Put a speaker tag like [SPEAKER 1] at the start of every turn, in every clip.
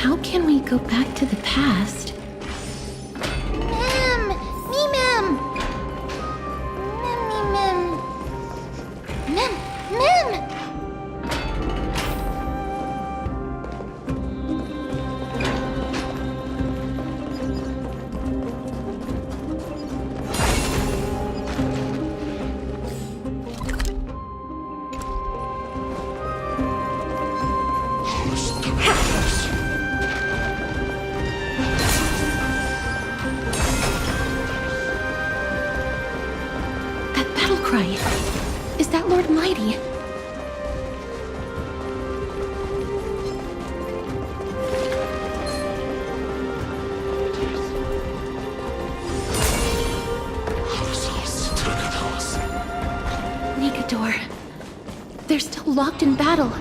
[SPEAKER 1] how can we go back to the past?
[SPEAKER 2] Mem! Me, Mem! Mem, me, Mem! Mem! Mem!
[SPEAKER 1] Is that Lord Mighty? Nikador. They're still locked in battle.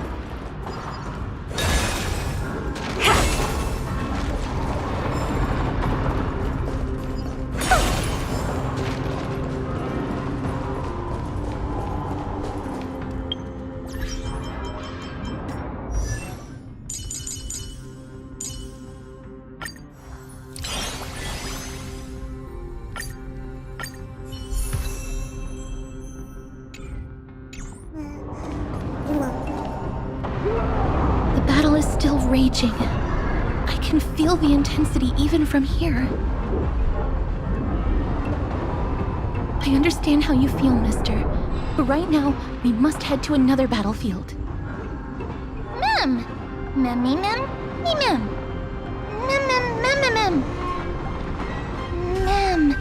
[SPEAKER 1] Raging. I can feel the intensity even from here. I understand how you feel, mister, but right now, we must head to another battlefield.
[SPEAKER 2] Mem! Mem, me, Mem? Me, Mem! Mem, Mem, Mem, Mem, Mem! Mem!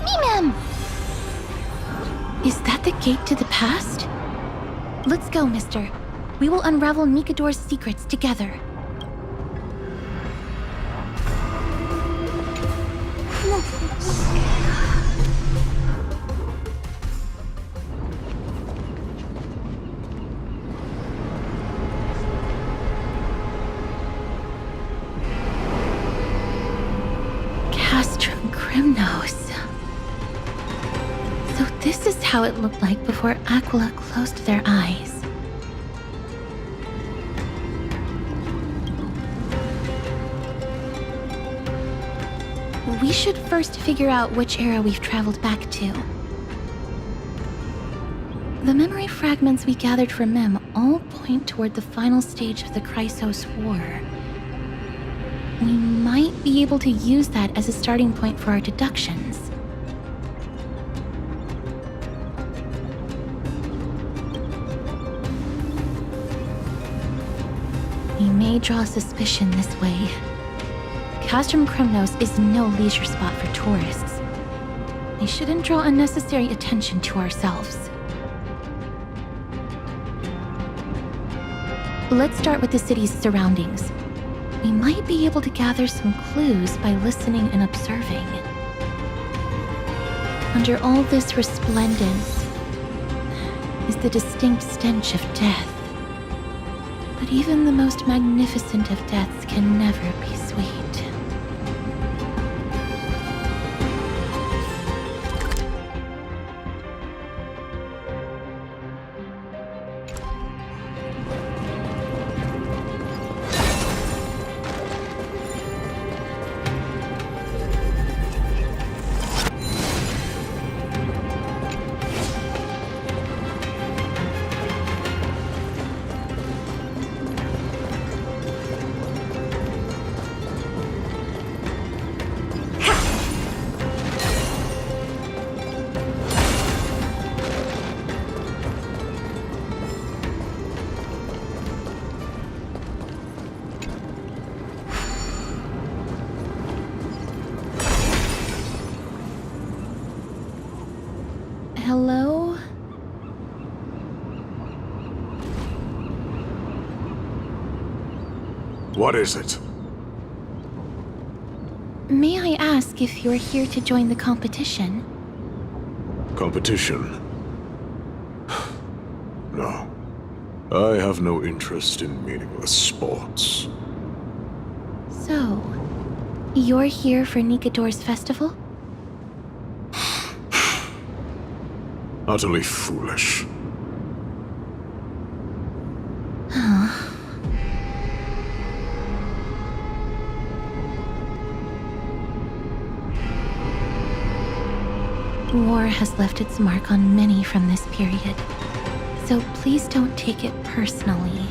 [SPEAKER 2] Me, Mem!
[SPEAKER 1] Is that the gate to the past? Let's go, mister. We will unravel Nikador's secrets together. So this is how it looked like before Aquila closed their eyes. We should first figure out which era we've traveled back to. The memory fragments we gathered from Mem all point toward the final stage of the Chrysos War. We might be able to use that as a starting point for our deductions. We may draw suspicion this way. Castrum Kremnos is no leisure spot for tourists. We shouldn't draw unnecessary attention to ourselves. Let's start with the city's surroundings. We might be able to gather some clues by listening and observing. Under all this resplendence is the distinct stench of death. But even the most magnificent of deaths can never be sweet. Hello?
[SPEAKER 3] What is it?
[SPEAKER 1] May I ask if you're here to join the competition?
[SPEAKER 3] Competition? I have no interest in meaningless sports.
[SPEAKER 1] So, you're here for Nikador's festival?
[SPEAKER 3] Utterly foolish.
[SPEAKER 1] War has left its mark on many from this period, so please don't take it personally.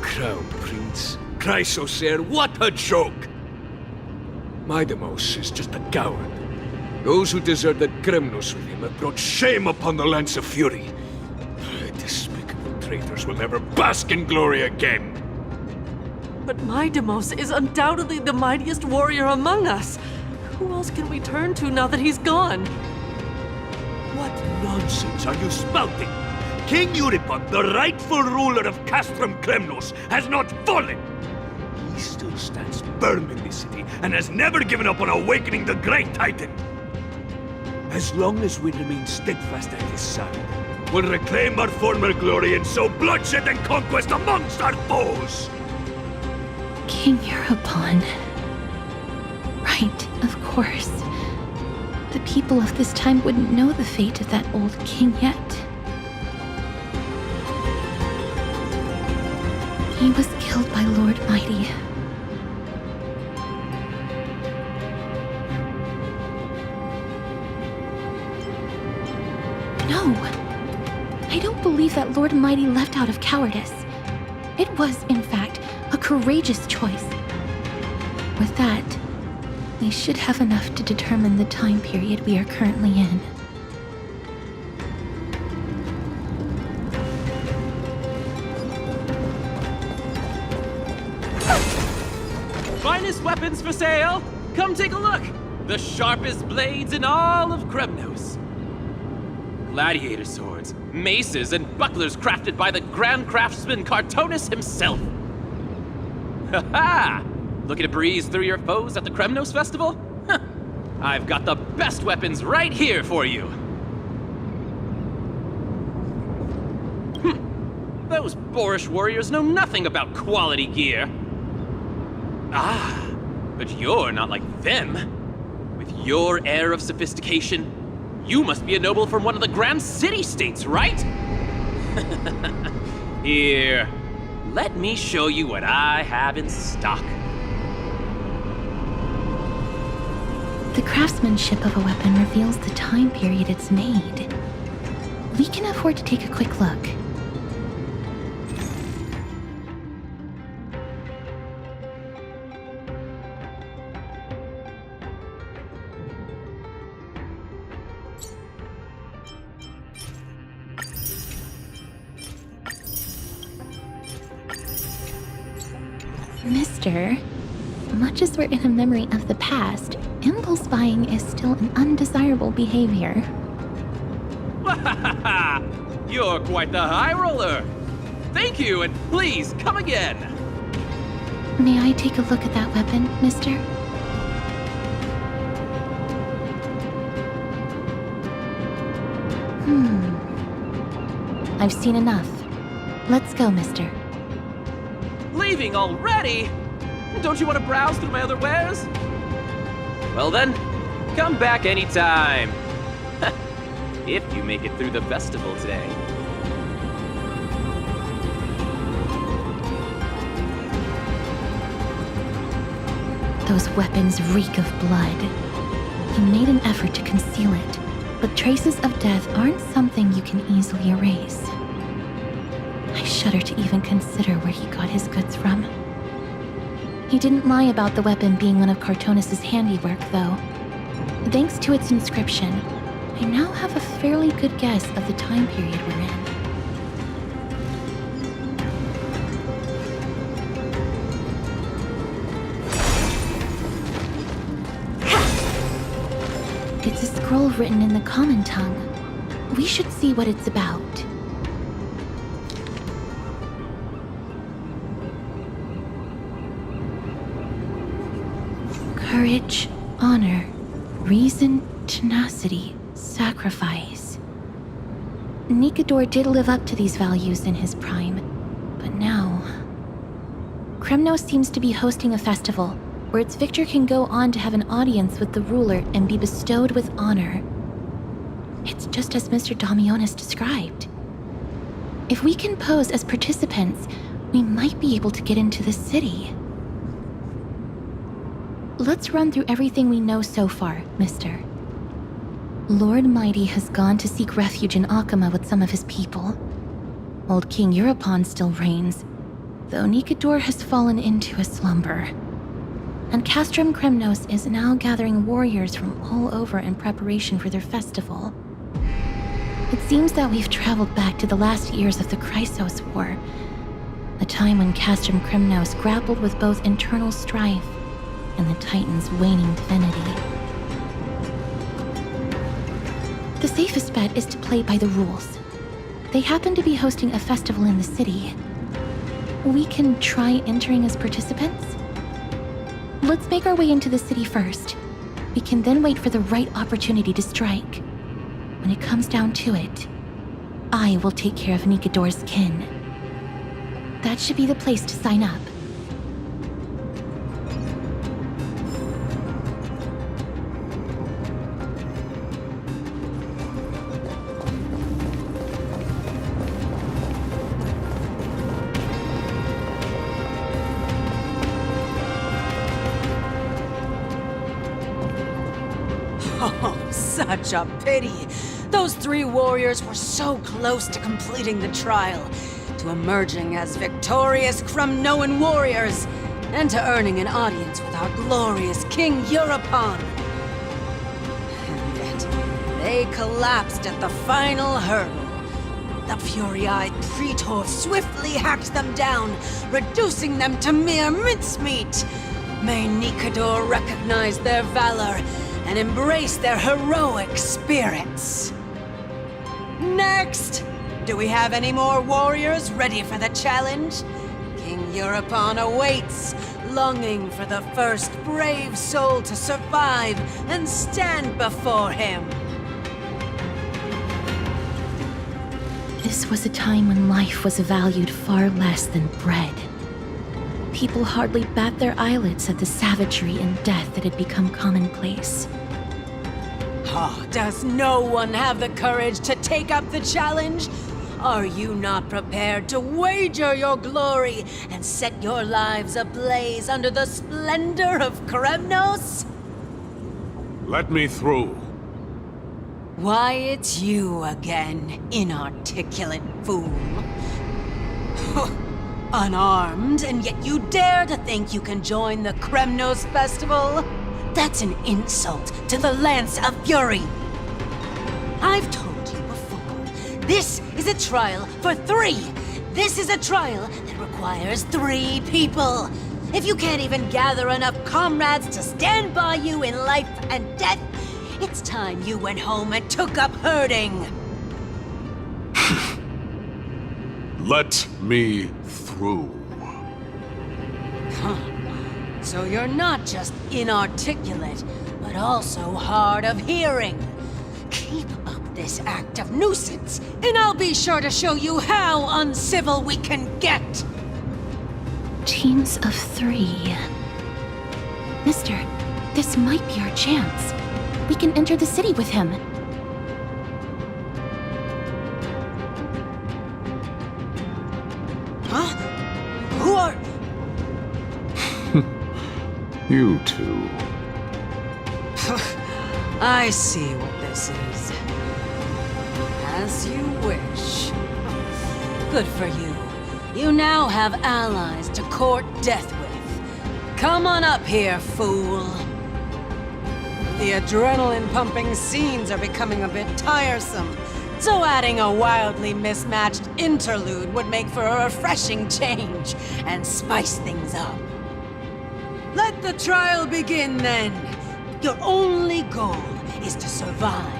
[SPEAKER 4] Crown Prince, Chrysosaur, what a joke! Midamos is just a coward. Those who deserted Kremnos with him have brought shame upon the Lance of Fury. Despicable traitors will never bask in glory again.
[SPEAKER 5] But Midamos is undoubtedly the mightiest warrior among us. Who else can we turn to now that he's gone?
[SPEAKER 4] What nonsense are you spouting? King Euripon, the rightful ruler of Castrum Kremnos, has not fallen! He still stands firm in this city and has never given up on awakening the Great Titan! As long as we remain steadfast at his side, we'll reclaim our former glory and sow bloodshed and conquest amongst our foes!
[SPEAKER 1] King Euripon. Right, of course. The people of this time wouldn't know the fate of that old king yet. He was killed by Lord Mighty. No! I don't believe that Lord Mighty left out of cowardice. It was, in fact, a courageous choice. With that, we should have enough to determine the time period we are currently in.
[SPEAKER 6] Finest weapons for sale! Come take a look! The sharpest blades in all of Kremnos. Gladiator swords, maces, and bucklers crafted by the Grand Craftsman Cartonus himself. Ha-ha! Looking to breeze through your foes at the Kremnos Festival? Huh. I've got the best weapons right here for you. Those boorish warriors know nothing about quality gear. Ah, but you're not like them. With your air of sophistication, you must be a noble from one of the Grand City-States, right? Here, let me show you what I have in stock.
[SPEAKER 1] The craftsmanship of a weapon reveals the time period it's made. We can afford to take a quick look. Mister, much as we're in a memory of the past, impulse buying is still an undesirable behavior.
[SPEAKER 6] You're quite the high roller. Thank you, and please come again.
[SPEAKER 1] May I take a look at that weapon, mister? I've seen enough. Let's go, mister.
[SPEAKER 6] Leaving already? Don't you want to browse through my other wares? Well then, come back anytime. If you make it through the festival today.
[SPEAKER 1] Those weapons reek of blood. He made an effort to conceal it, but traces of death aren't something you can easily erase. I shudder to even consider where he got his goods from. He didn't lie about the weapon being one of Cartonus' handiwork, though. Thanks to its inscription, I now have a fairly good guess of the time period we're in. It's a scroll written in the common tongue. We should see what it's about. Courage, honor, reason, tenacity, sacrifice. Nikador did live up to these values in his prime, but now... Kremnos seems to be hosting a festival where its victor can go on to have an audience with the ruler and be bestowed with honor. It's just as Mr. Damionis described. If we can pose as participants, we might be able to get into the city. Let's run through everything we know so far, mister. Lord Mighty has gone to seek refuge in Akama with some of his people. Old King Europon still reigns, though Nikador has fallen into a slumber. And Castrum Kremnos is now gathering warriors from all over in preparation for their festival. It seems that we've traveled back to the last years of the Chrysos War, a time when Castrum Kremnos grappled with both internal strife and the Titan's waning divinity. The safest bet is to play by the rules. They happen to be hosting a festival in the city. We can try entering as participants? Let's make our way into the city first. We can then wait for the right opportunity to strike. When it comes down to it, I will take care of Nikador's kin. That should be the place to sign up.
[SPEAKER 7] Oh, such a pity. Those 3 warriors were so close to completing the trial, to emerging as victorious Kremnoan warriors, and to earning an audience with our glorious King Europon. And yet, they collapsed at the final hurdle. The fury-eyed Praetor swiftly hacked them down, reducing them to mere mincemeat. May Nikador recognize their valor and embrace their heroic spirits. Next! Do we have any more warriors ready for the challenge? King Europon awaits, longing for the first brave soul to survive and stand before him.
[SPEAKER 1] This was a time when life was valued far less than bread. People hardly bat their eyelids at the savagery and death that had become commonplace.
[SPEAKER 7] Oh, does no one have the courage to take up the challenge? Are you not prepared to wager your glory and set your lives ablaze under the splendor of Kremnos?
[SPEAKER 3] Let me through.
[SPEAKER 7] Why, it's you again, inarticulate fool. Unarmed, and yet you dare to think you can join the Kremnos festival? That's an insult to the Lance of Fury. I've told you before, this is a trial for 3. This is a trial that requires 3 people. If you can't even gather enough comrades to stand by you in life and death, it's time you went home and took up herding.
[SPEAKER 3] Let me through.
[SPEAKER 7] Huh. So you're not just inarticulate, but also hard of hearing. Keep up this act of nuisance, and I'll be sure to show you how uncivil we can get.
[SPEAKER 1] Teams of 3. Mister, this might be our chance. We can enter the city with him.
[SPEAKER 7] Huh? Who are...
[SPEAKER 3] You two.
[SPEAKER 7] I see what this is. As you wish. Good for you. You now have allies to court death with. Come on up here, fool. The adrenaline-pumping scenes are becoming a bit tiresome, so adding a wildly mismatched interlude would make for a refreshing change and spice things up. Let the trial begin, then. Your only goal is to survive.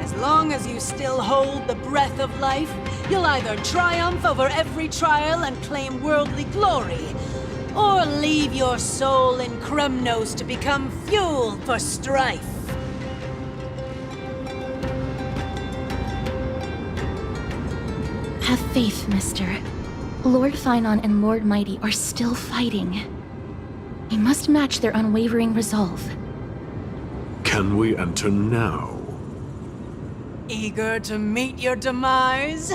[SPEAKER 7] As long as you still hold the breath of life, you'll either triumph over every trial and claim worldly glory, or leave your soul in Kremnos to become fuel for strife.
[SPEAKER 1] Have faith, mister. Lord Finon and Lord Mighty are still fighting. We must match their unwavering resolve.
[SPEAKER 3] Can we enter now?
[SPEAKER 7] Eager to meet your demise?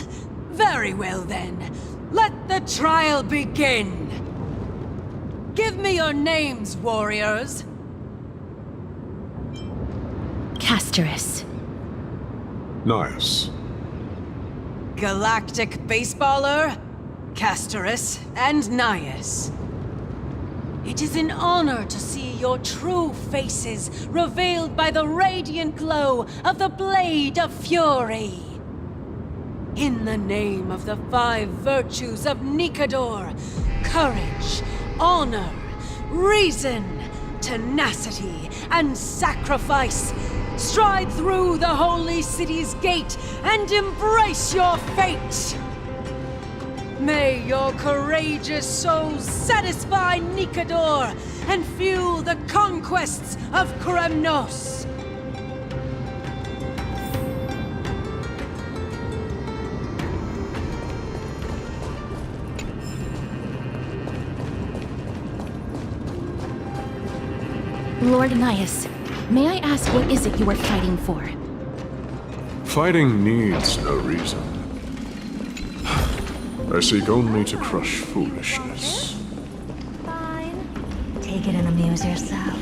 [SPEAKER 7] Very well then. Let the trial begin. Give me your names, warriors.
[SPEAKER 1] Castorus.
[SPEAKER 3] Nice.
[SPEAKER 7] Galactic Baseballer, Castorus, and Nias. It is an honor to see your true faces revealed by the radiant glow of the Blade of Fury. In the name of the 5 virtues of Nikador, courage, honor, reason, tenacity, and sacrifice, stride through the holy city's gate and embrace your fate! May your courageous souls satisfy Nikador and fuel the conquests of Kremnos!
[SPEAKER 1] Lord Nias, may I ask what is it you are fighting for?
[SPEAKER 3] Fighting needs no reason. I seek only to crush foolishness.
[SPEAKER 2] Fine. Take it and amuse yourself.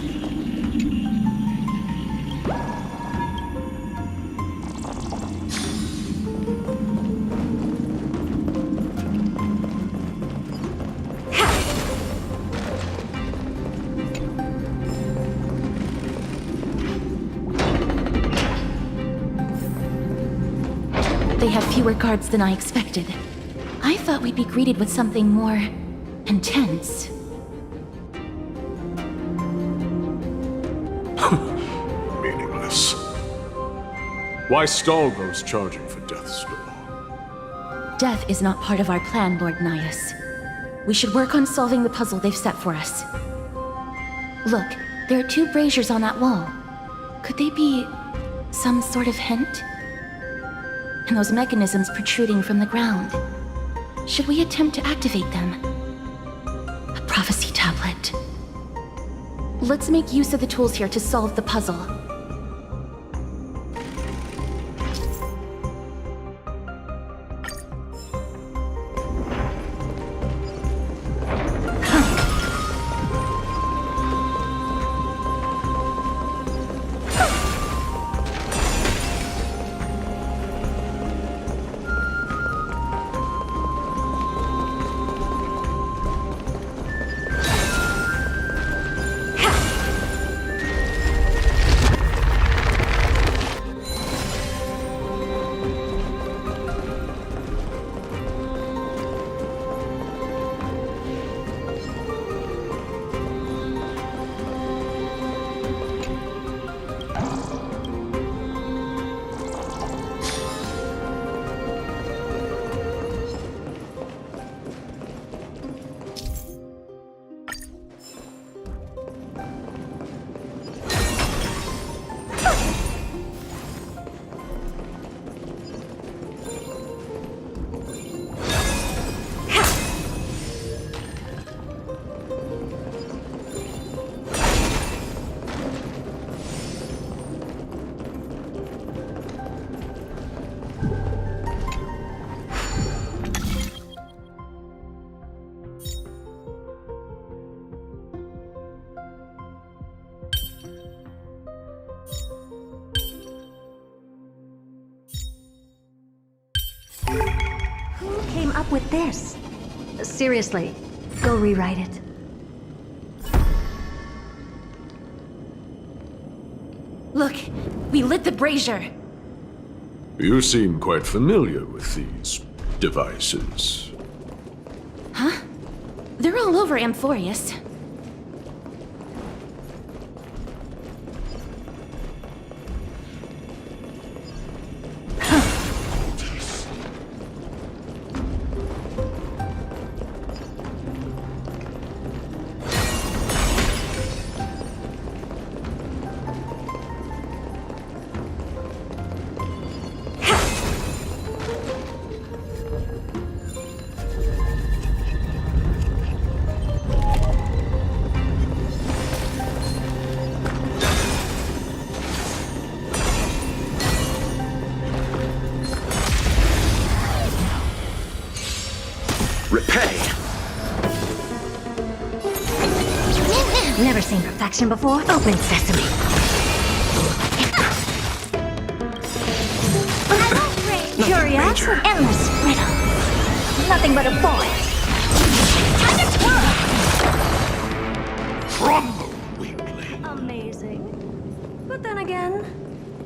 [SPEAKER 1] They have fewer guards than I expected. I thought we'd be greeted with something more intense.
[SPEAKER 3] Meaningless. Why stall those charging for death's door?
[SPEAKER 1] Death is not part of our plan, Lord Nias. We should work on solving the puzzle they've set for us. Look, there are 2 braziers on that wall. Could they be some sort of hint? And those mechanisms protruding from the ground. Should we attempt to activate them? A prophecy tablet. Let's make use of the tools here to solve the puzzle.
[SPEAKER 2] Who came up with this? Seriously, go rewrite it.
[SPEAKER 1] Look, we lit the brazier.
[SPEAKER 3] You seem quite familiar with these devices.
[SPEAKER 1] Huh? They're all over Amphorius.
[SPEAKER 2] action before? Open sesame. Curiosity. Endless riddle. Nothing but a boy. Time to twirl.
[SPEAKER 4] Crumble, weakling.
[SPEAKER 2] Amazing. But then again,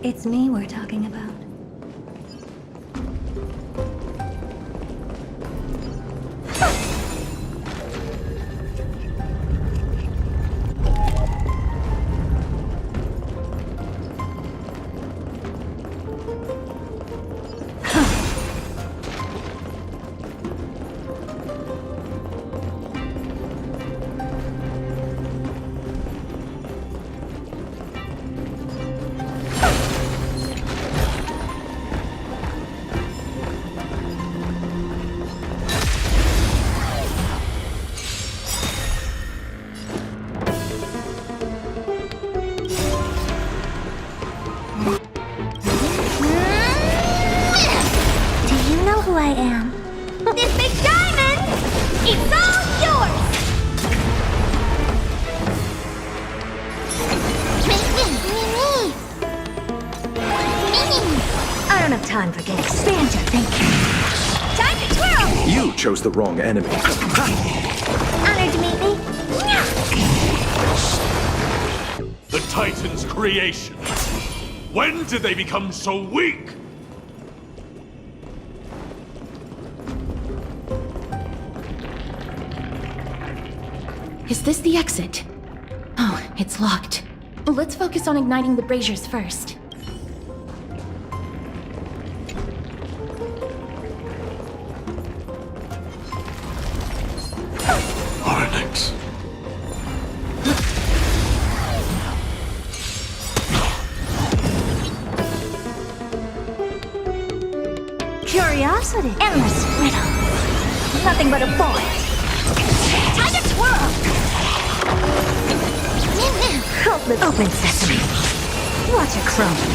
[SPEAKER 2] it's me we're talking about. I am. This big diamond! It's all yours! I don't have time for games. Expand your thinking. Time to twirl!
[SPEAKER 3] You chose the wrong enemy.
[SPEAKER 2] Honored to meet me.
[SPEAKER 4] The Titan's creation. When did they become so weak?
[SPEAKER 1] Is this the exit? Oh, it's locked. Let's focus on igniting the braziers first.
[SPEAKER 3] Onyx.
[SPEAKER 2] Curiosity. Endless riddle. Nothing but a boy. Time to twirl! Open sesame. Watch it crumble.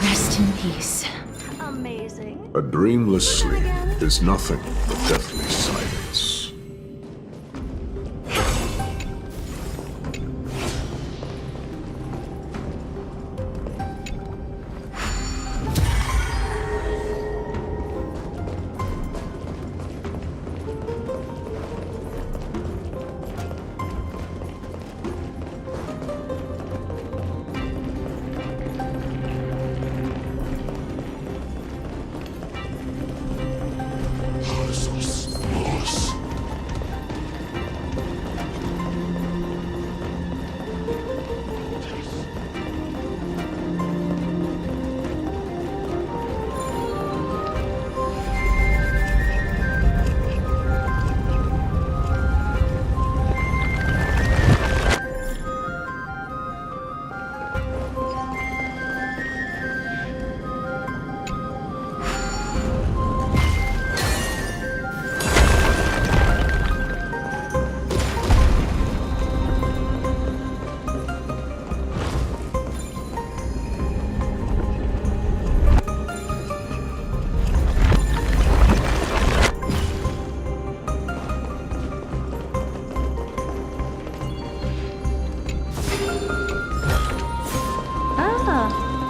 [SPEAKER 1] Rest in peace.
[SPEAKER 2] Amazing.
[SPEAKER 3] A dreamless sleep is nothing but deathly silence.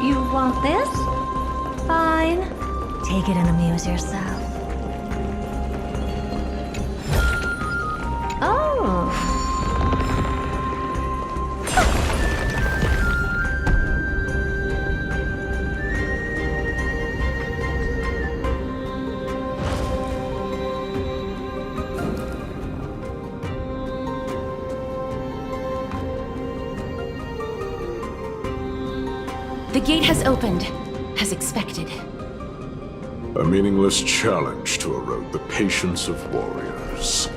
[SPEAKER 2] You want this? Fine. Take it and amuse yourself. Oh.
[SPEAKER 1] The gate has opened, as expected.
[SPEAKER 3] A meaningless challenge to erode the patience of warriors.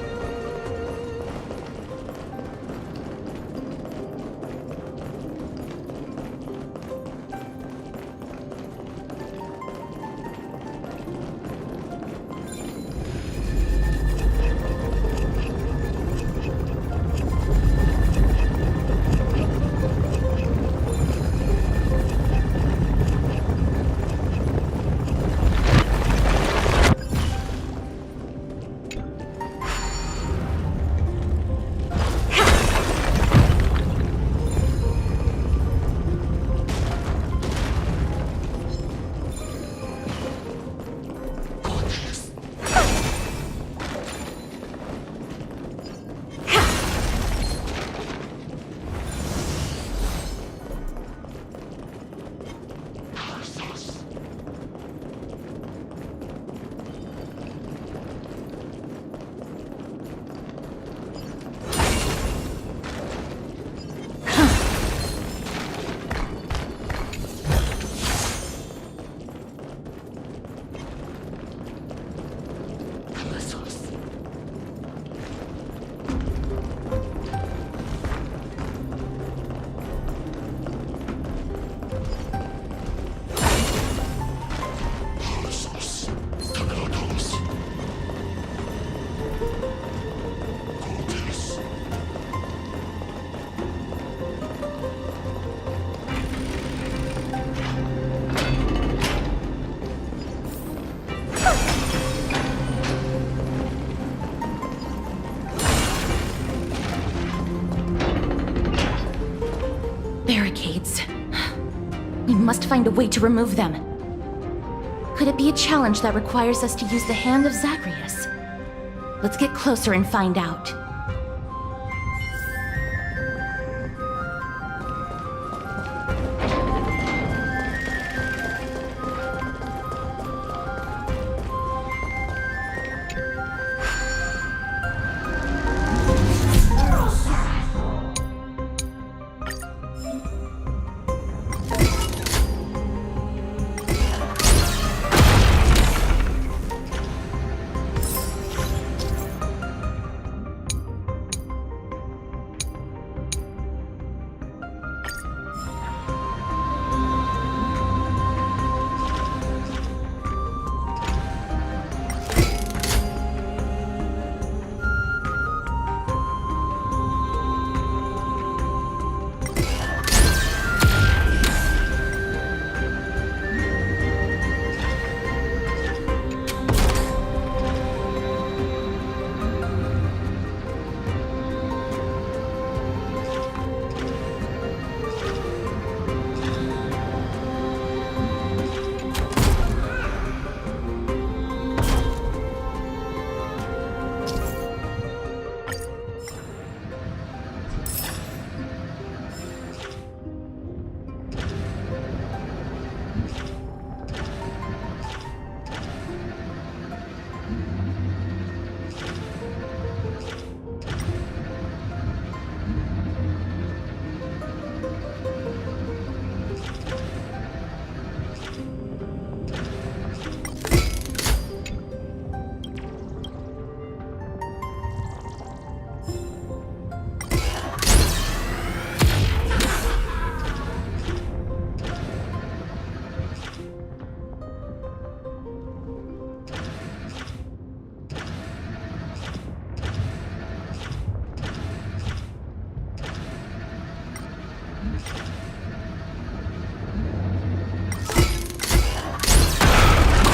[SPEAKER 1] We must find a way to remove them. Could it be a challenge that requires us to use the hand of Zagreus? Let's get closer and find out.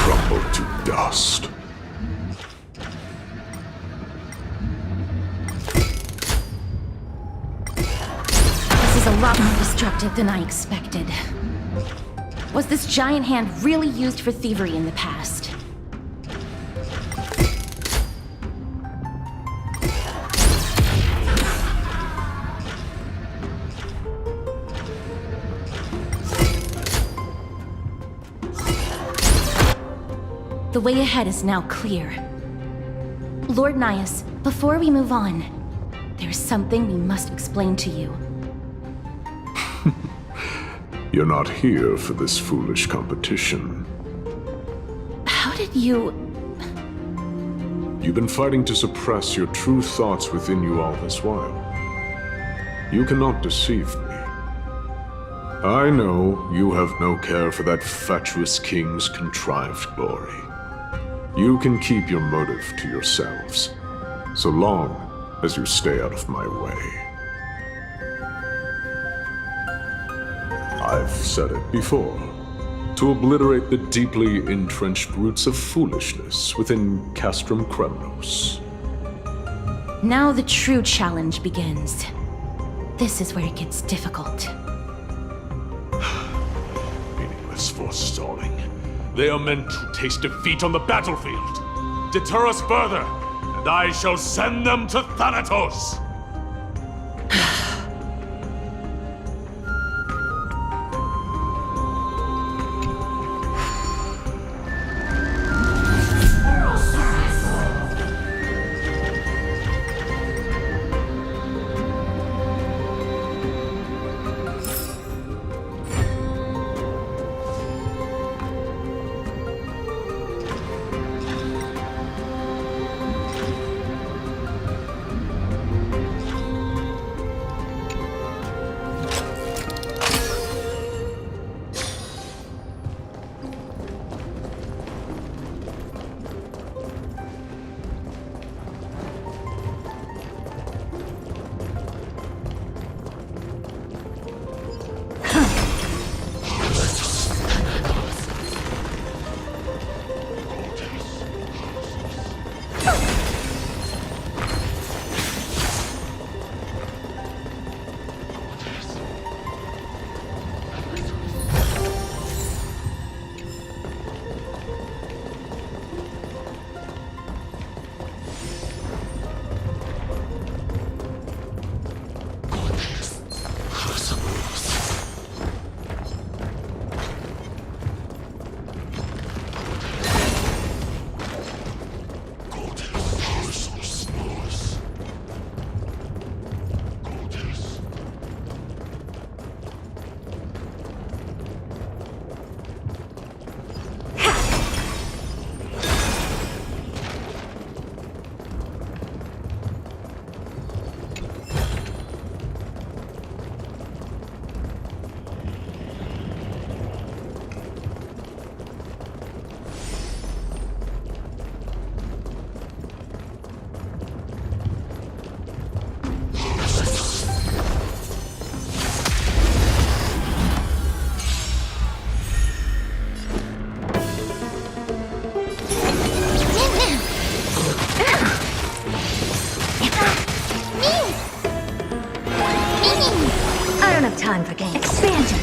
[SPEAKER 3] Crumble to dust.
[SPEAKER 1] This is a lot more destructive than I expected. Was this giant hand really used for thievery in the past? The way ahead is now clear. Lord Nias, before we move on, there's something we must explain to you.
[SPEAKER 3] You're not here for this foolish competition.
[SPEAKER 1] How did you...
[SPEAKER 3] You've been fighting to suppress your true thoughts within you all this while. You cannot deceive me. I know you have no care for that fatuous king's contrived glory. You can keep your motive to yourselves, so long as you stay out of my way. I've said it before. To obliterate the deeply entrenched roots of foolishness within Castrum Kremnos.
[SPEAKER 1] Now the true challenge begins. This is where it gets difficult.
[SPEAKER 8] Meaningless forestalling. They are meant to taste defeat on the battlefield. Deter us further, and I shall send them to Thanatos!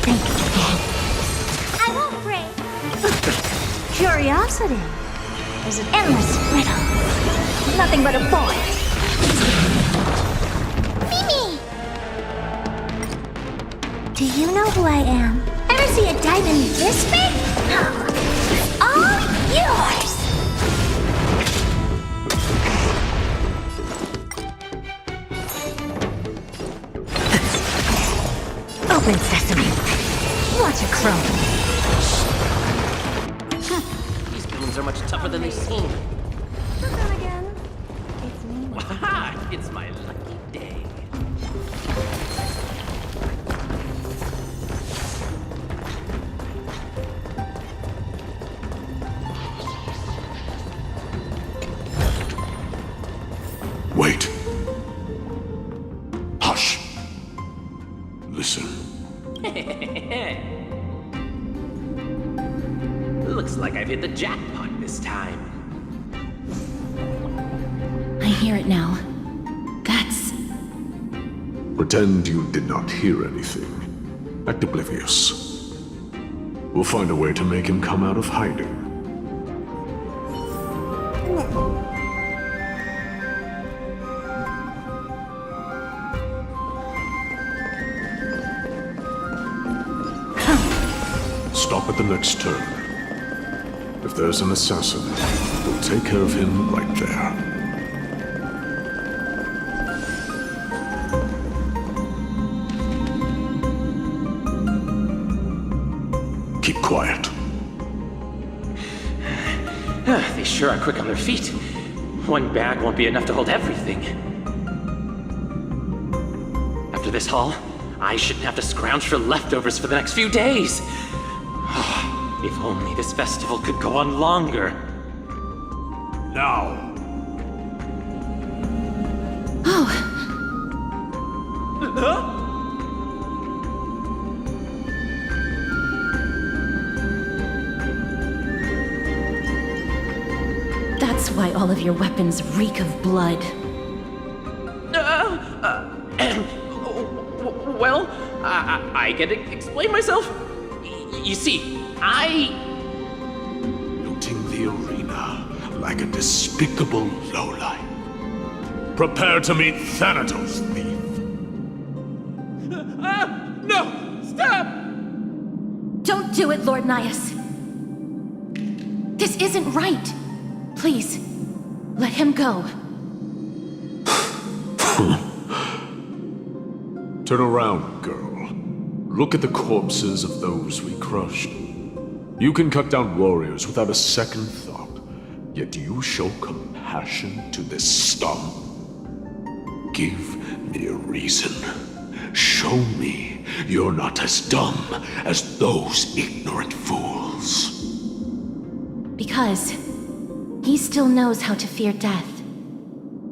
[SPEAKER 1] think again.
[SPEAKER 2] I won't pray.
[SPEAKER 9] Curiosity is an endless riddle. Nothing but a void.
[SPEAKER 2] Mimi! Do you know who I am? Ever see a diamond this big? It's all yours!
[SPEAKER 9] Open sesame. Watch it crumble.
[SPEAKER 6] These goons are much tougher than they seem.
[SPEAKER 9] But then again, it's me.
[SPEAKER 6] Waha! It's my lucky day.
[SPEAKER 3] Wait. Hush. Listen.
[SPEAKER 6] Looks like I've hit the jackpot this time.
[SPEAKER 1] I hear it now. That's...
[SPEAKER 3] Pretend you did not hear anything. Act oblivious. We'll find a way to make him come out of hiding. Stop at the next turn. If there's an assassin, we'll take care of him right there. Keep quiet.
[SPEAKER 6] They sure are quick on their feet. One bag won't be enough to hold everything. After this haul, I shouldn't have to scrounge for leftovers for the next few days. If only this festival could go on longer.
[SPEAKER 8] Now,
[SPEAKER 1] Oh, that's why all of your weapons reek of blood.
[SPEAKER 6] Well, I can explain myself. You see,
[SPEAKER 3] Looting the arena like a despicable lowlife.
[SPEAKER 8] prepare to meet Thanatos, thief.
[SPEAKER 6] No! Stop!
[SPEAKER 1] Don't do it, Lord Nias. This isn't right. Please, let him go.
[SPEAKER 3] Turn around, girl. Look at the corpses of those we crushed. You can cut down warriors without a second thought, yet you show compassion to this scum. Give me a reason. Show me you're not as dumb as those ignorant fools.
[SPEAKER 1] Because he still knows how to fear death.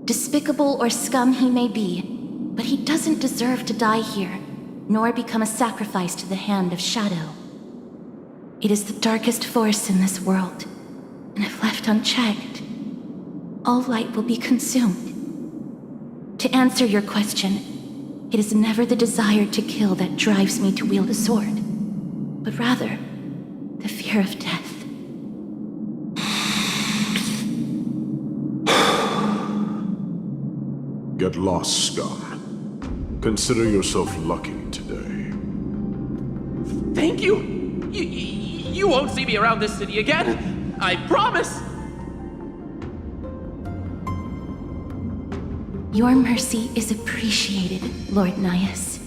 [SPEAKER 1] Despicable or scum he may be, but he doesn't deserve to die here, nor become a sacrifice to the hand of Shadow. It is the darkest force in this world, and if left unchecked, all light will be consumed. To answer your question, it is never the desire to kill that drives me to wield a sword, but rather the fear of death.
[SPEAKER 3] Get lost, scum. Consider yourself lucky today.
[SPEAKER 6] Thank you! You won't see me around this city again! I promise!
[SPEAKER 1] Your mercy is appreciated, Lord Nias.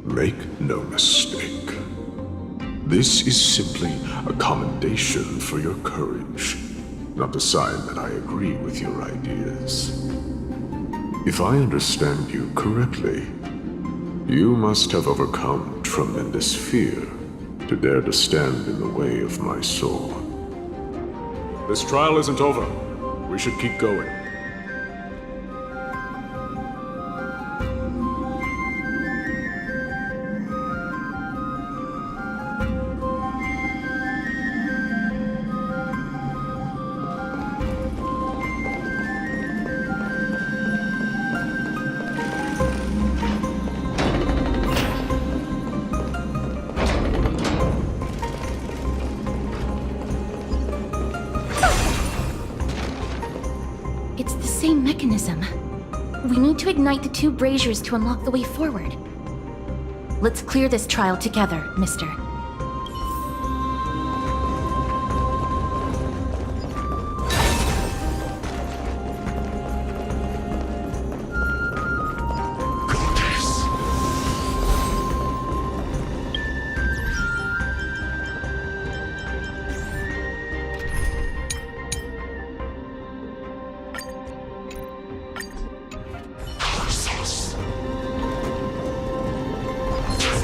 [SPEAKER 3] Make no mistake. This is simply a commendation for your courage, not a sign that I agree with your ideas. If I understand you correctly, you must have overcome tremendous fear to dare to stand in the way of my sword. This trial isn't over. We should keep going.
[SPEAKER 1] mechanism. We need to ignite the 2 braziers to unlock the way forward. Let's clear this trial together, mister.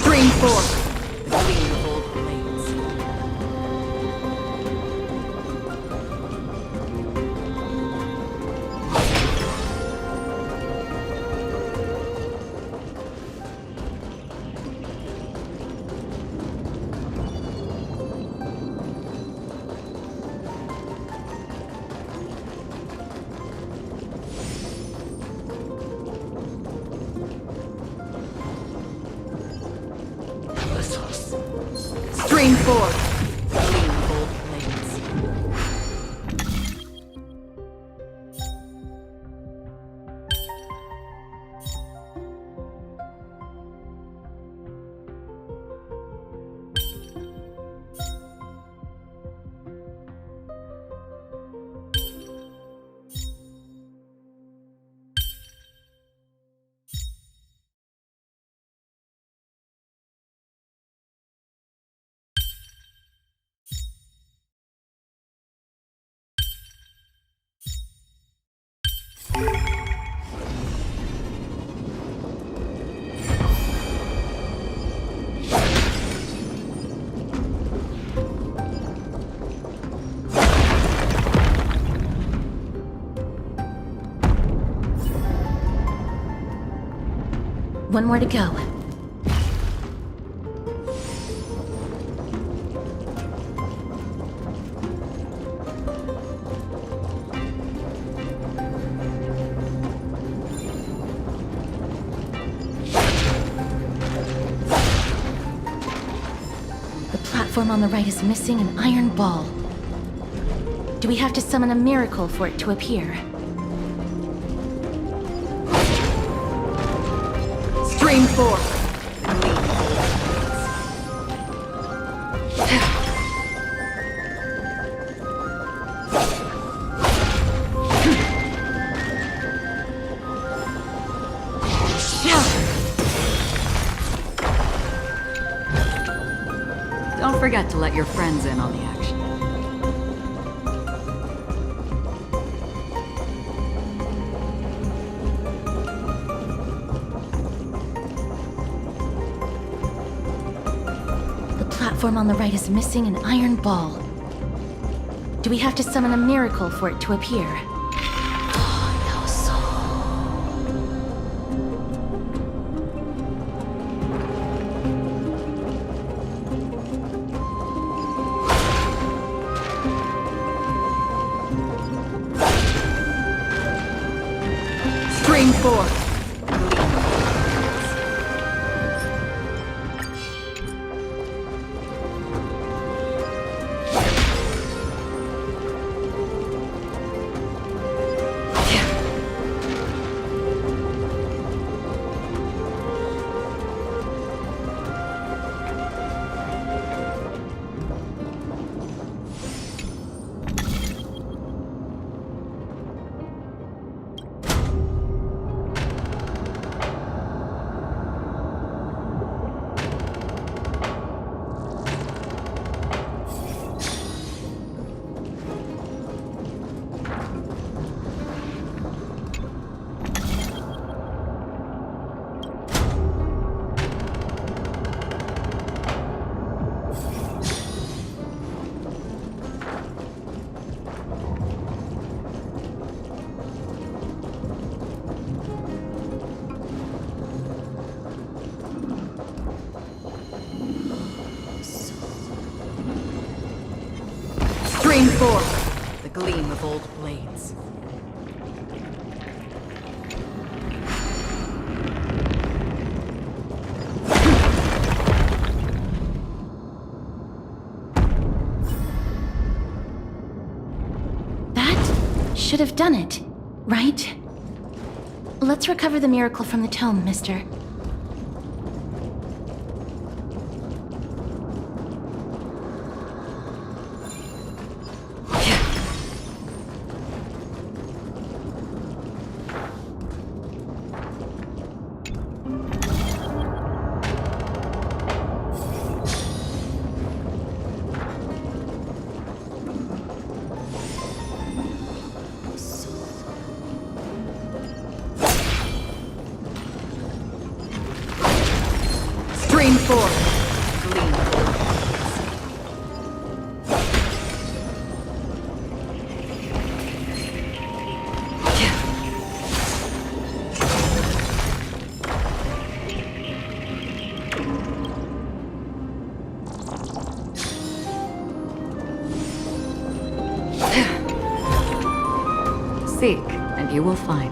[SPEAKER 7] Stream 4. The gleam of old blades. Stream 4. Gleam of old blades.
[SPEAKER 1] One more to go. The platform on the right is missing an iron ball. Do we have to summon a miracle for it to appear?
[SPEAKER 7] Stream 4. Don't forget to let your friends in on the action.
[SPEAKER 1] The platform on the right is missing an iron ball. Do we have to summon a miracle for it to appear?
[SPEAKER 7] Stream 4. Stream 4. The gleam of old blades.
[SPEAKER 1] That should have done it, right? Let's recover the miracle from the tome, mister.
[SPEAKER 7] Stream forward. Gleam.
[SPEAKER 10] Seek, and you will find.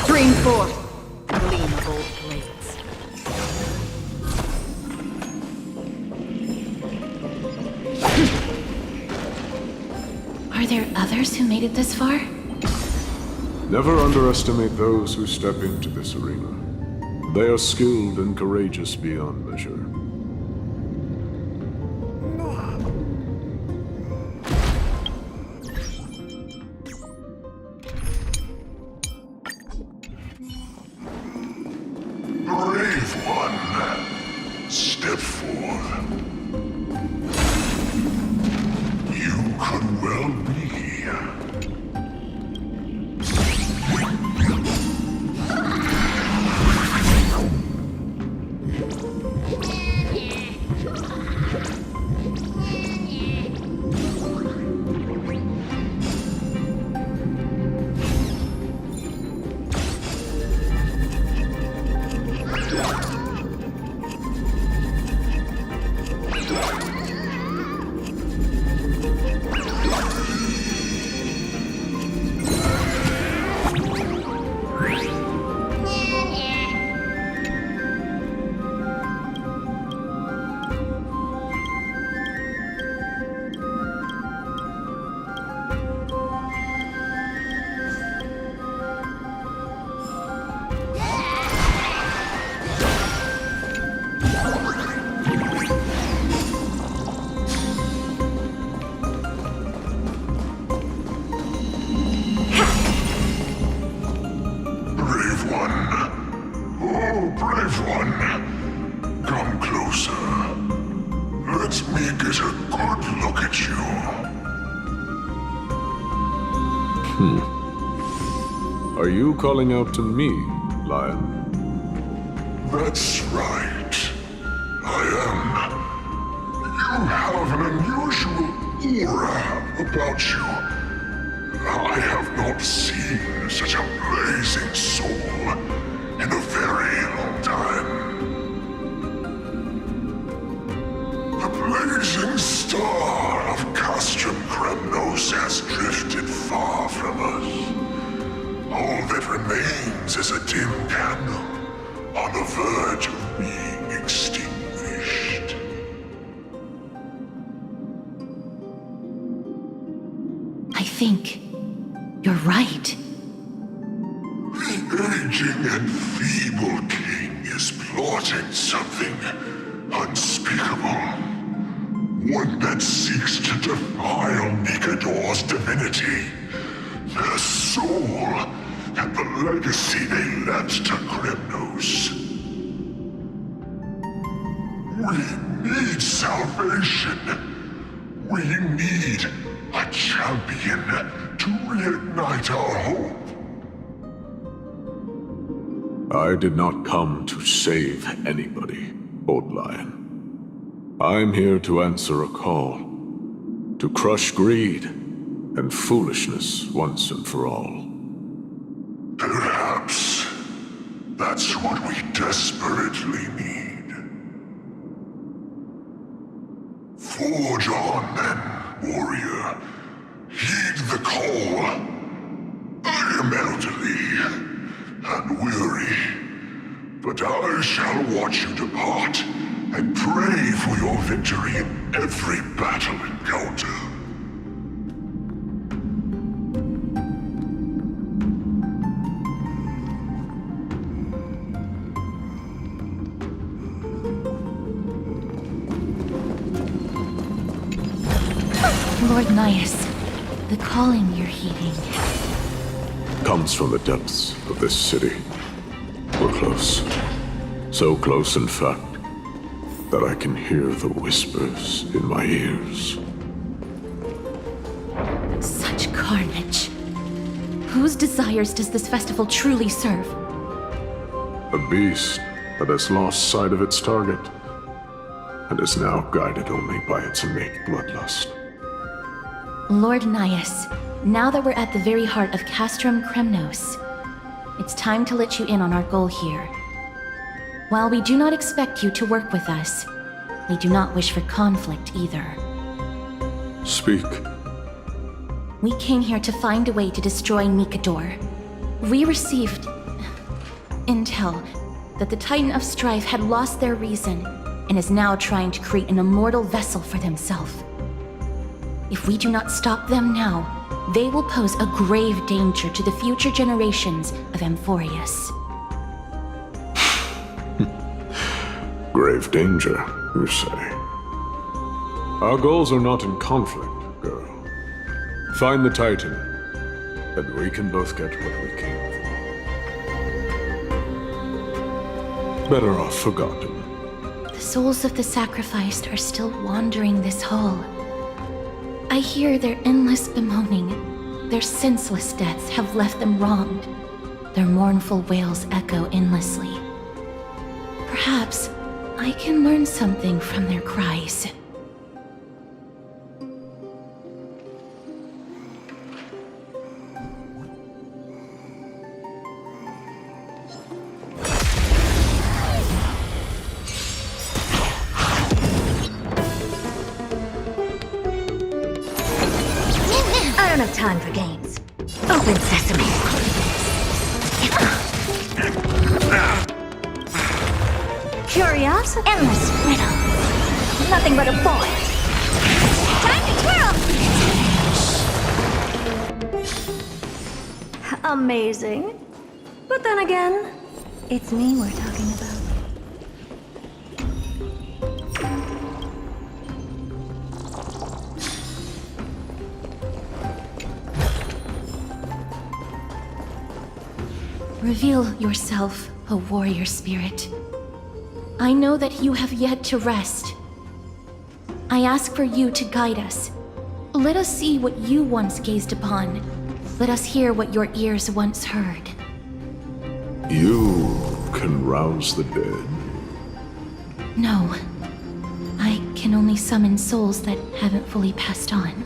[SPEAKER 7] Stream forth. Gleam of old blades.
[SPEAKER 1] Are there others who made it this far?
[SPEAKER 3] Never underestimate those who step into this arena. They are skilled and courageous beyond measure.
[SPEAKER 11] Brave one, step forth. You could well be. Brave one, come closer. Let me get a good look at you.
[SPEAKER 3] Are you calling out to me, Lion?
[SPEAKER 11] That's right. I am. You have an unusual aura about you. I have not seen such a blazing soul in a very long time. The blazing star of Castrum Kremnos has drifted far from us. All that remains is a dim candle.
[SPEAKER 1] think you're right.
[SPEAKER 11] The aging and feeble king is plotting something unspeakable. One that seeks to defile Nikador's divinity, their soul, and the legacy they left to Kremnos. We need salvation. We need a champion to reignite our hope.
[SPEAKER 3] I did not come to save anybody, Old Lion. I'm here to answer a call, to crush greed and foolishness once and for all.
[SPEAKER 11] Perhaps that's what we desperately need. Forge on then, warrior. Heed the call. I am elderly and weary, but I shall watch you depart and pray for your victory in every battle encounter.
[SPEAKER 1] Lord Nias, the calling you're heeding.
[SPEAKER 3] Comes from the depths of this city. We're close. So close, in fact, that I can hear the whispers in my ears.
[SPEAKER 1] Such carnage. Whose desires does this festival truly serve?
[SPEAKER 3] A beast that has lost sight of its target, and is now guided only by its innate bloodlust.
[SPEAKER 1] Lord Nias, now that we're at the very heart of Castrum Kremnos, it's time to let you in on our goal here. While we do not expect you to work with us, we do not wish for conflict either.
[SPEAKER 3] Speak.
[SPEAKER 1] We came here to find a way to destroy Nikador. We received intel that the Titan of Strife had lost their reason and is now trying to create an immortal vessel for themselves. If we do not stop them now, they will pose a grave danger to the future generations of Amphorius.
[SPEAKER 3] Grave danger, you say? Our goals are not in conflict, girl. Find the Titan, and we can both get what we came for. Better off forgotten.
[SPEAKER 1] The souls of the sacrificed are still wandering this hall. I hear their endless bemoaning. Their senseless deaths have left them wronged. Their mournful wails echo endlessly. Perhaps I can learn something from their cries.
[SPEAKER 9] I don't have time for games. Open sesame. Curiosity? Endless riddle. Nothing but a boy. Time to twirl! Amazing. But then again, it's me we're talking about.
[SPEAKER 1] Reveal yourself, O warrior spirit. I know that you have yet to rest. I ask for you to guide us. Let us see what you once gazed upon. Let us hear what your ears once heard.
[SPEAKER 3] You can rouse the dead.
[SPEAKER 1] No. I can only summon souls that haven't fully passed on.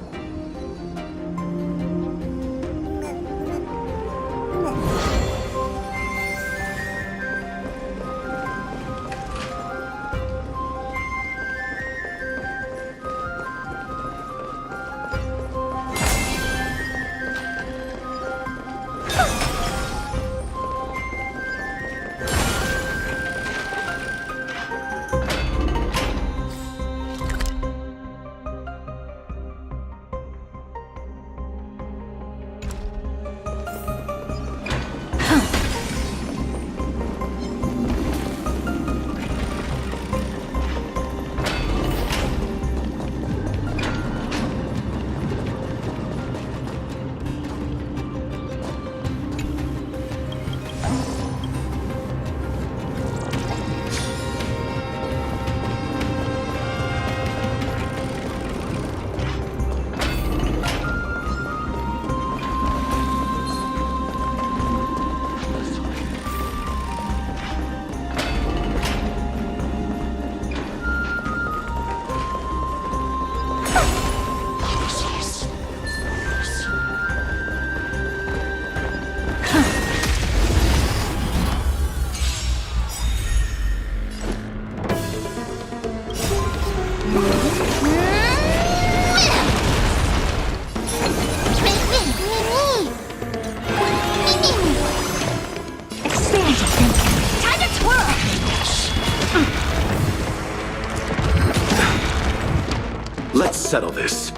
[SPEAKER 4] handle this.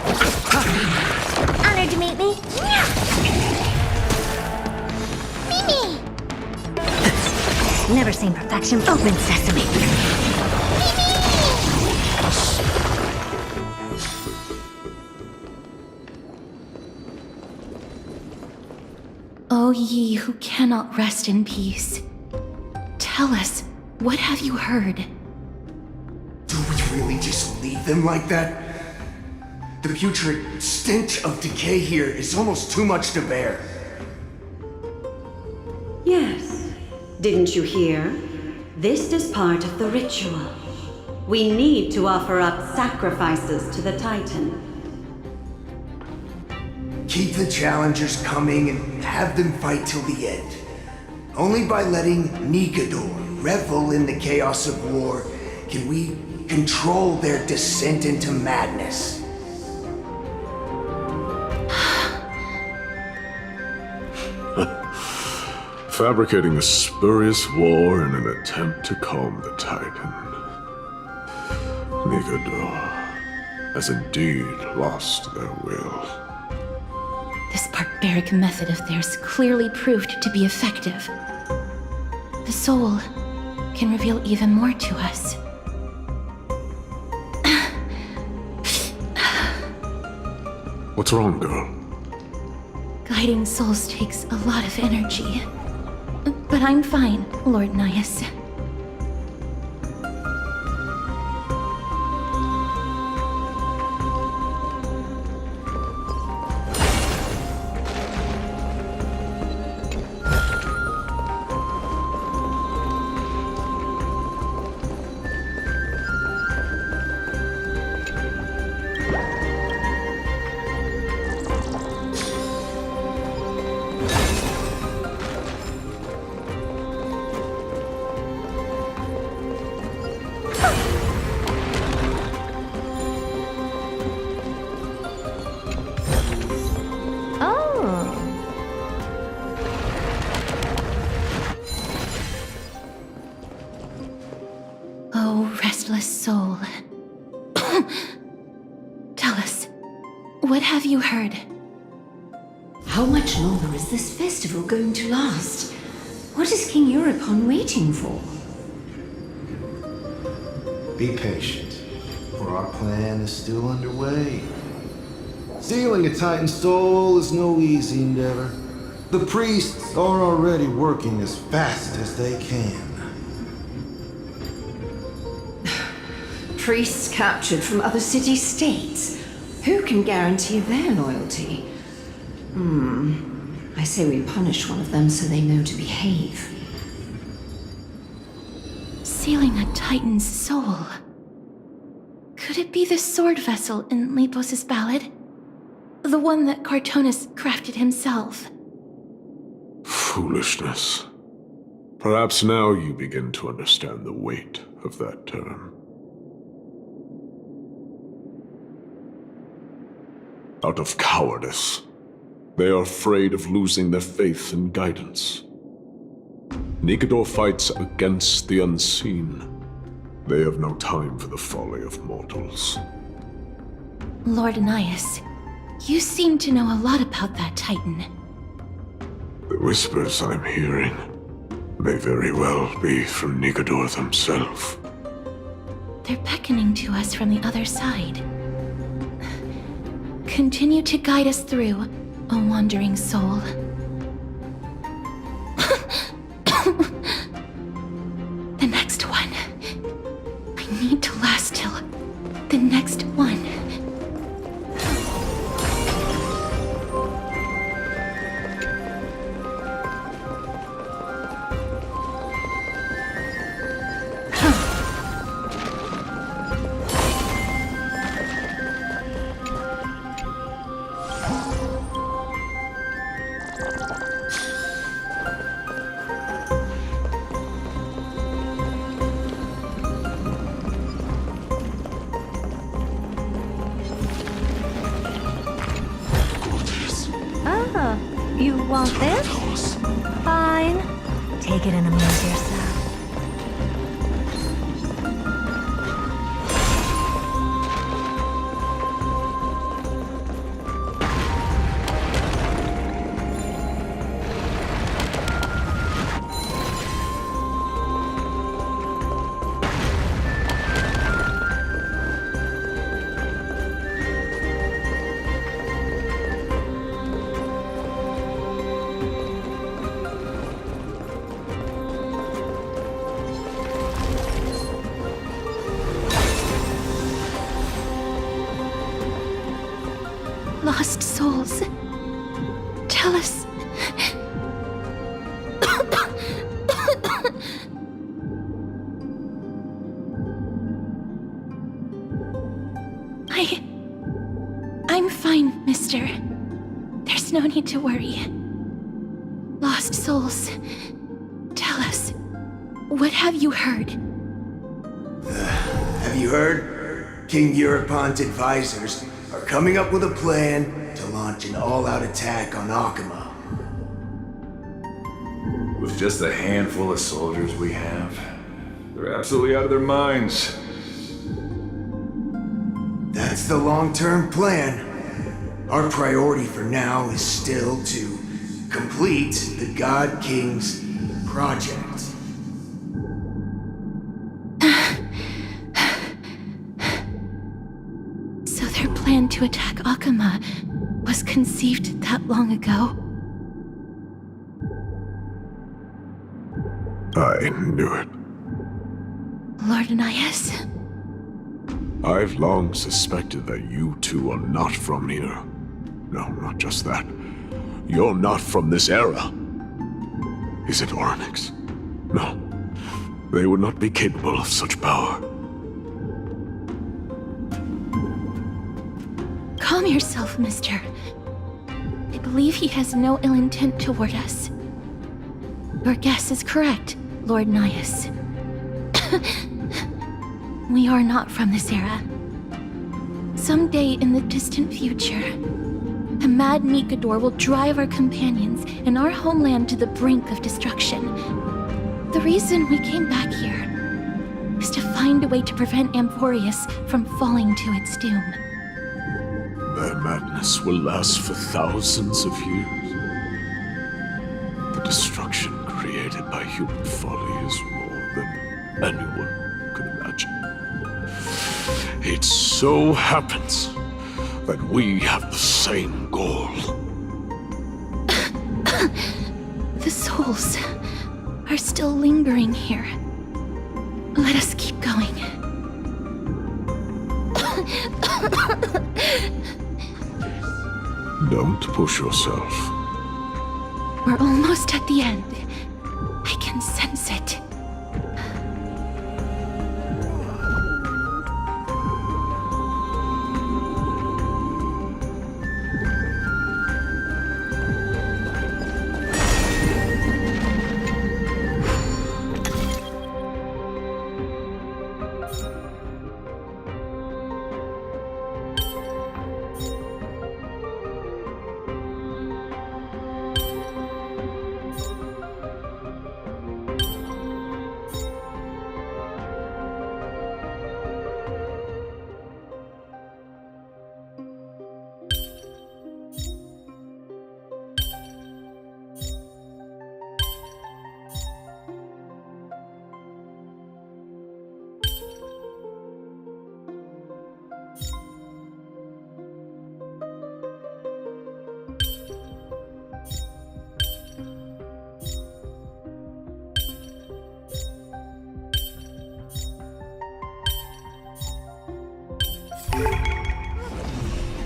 [SPEAKER 2] Honored to meet me. Mimi!
[SPEAKER 9] Never seen perfection. Open sesame.
[SPEAKER 1] O ye who cannot rest in peace, tell us, what have you heard?
[SPEAKER 12] Do we really just leave them like that? The putrid stench of decay here is almost too much to bear.
[SPEAKER 13] Yes. Didn't you hear? This is part of the ritual. We need to offer up sacrifices to the Titan.
[SPEAKER 12] Keep the challengers coming and have them fight till the end. Only by letting Nikador revel in the chaos of war can we control their descent into madness.
[SPEAKER 3] Fabricating a spurious war in an attempt to calm the Titan. Nikador has indeed lost their will.
[SPEAKER 1] This barbaric method of theirs clearly proved to be effective. The soul can reveal even more to us.
[SPEAKER 3] What's wrong, girl?
[SPEAKER 1] Guiding souls takes a lot of energy. But I'm fine, Lord Nias. Oh, restless soul. Tell us, what have you heard?
[SPEAKER 14] How much longer is this festival going to last? What is King Euripon waiting for?
[SPEAKER 15] Be patient, for our plan is still underway. Stealing a Titan's soul is no easy endeavor. The priests are already working as fast as they can.
[SPEAKER 14] Priests captured from other city-states. Who can guarantee their loyalty? I say we punish one of them so they know to behave.
[SPEAKER 1] Sealing a Titan's soul. Could it be the sword vessel in Lepos' ballad? The one that Cartonus crafted himself?
[SPEAKER 3] Foolishness. Perhaps now you begin to understand the weight of that term. Out of cowardice, they are afraid of losing their faith and guidance. Nikador fights against the unseen. They have no time for the folly of mortals.
[SPEAKER 1] Lord Nias, you seem to know a lot about that Titan.
[SPEAKER 3] The whispers I'm hearing may very well be from Nikador himself.
[SPEAKER 1] They're beckoning to us from the other side. Continue to guide us through, O wandering soul. The next one. I need to last till the next one.
[SPEAKER 9] You want this? Fine. Take it and amuse yourself.
[SPEAKER 1] Lost souls. Tell us. I'm fine, mister. There's no need to worry. Lost souls. Tell us. What have you heard?
[SPEAKER 12] Have you heard? King Eurypon's advisors are coming up with a plan to launch an all-out attack on Akama.
[SPEAKER 16] With just a handful of soldiers we have, they're absolutely out of their minds.
[SPEAKER 12] That's the long-term plan. Our priority for now is still to complete the God King's project.
[SPEAKER 1] So their plan to attack Akama was conceived that long ago?
[SPEAKER 3] I knew it.
[SPEAKER 1] Lord Anais?
[SPEAKER 3] I've long suspected that you two are not from here. No, not just that. You're not from this era. Is it Oryx? No. They would not be capable of such power.
[SPEAKER 1] Calm yourself, mister. I believe he has no ill intent toward us. Your guess is correct, Lord Nias. We are not from this era. Someday in the distant future, a mad Nikador will drive our companions and our homeland to the brink of destruction. The reason we came back here is to find a way to prevent Amphorius from falling to its doom.
[SPEAKER 3] Their madness will last for thousands of years. The destruction created by human folly is more than anyone could imagine. It so happens that we have the same goal.
[SPEAKER 1] The souls are still lingering here. Let us keep going.
[SPEAKER 3] Don't push yourself.
[SPEAKER 1] We're almost at the end. I can sense it.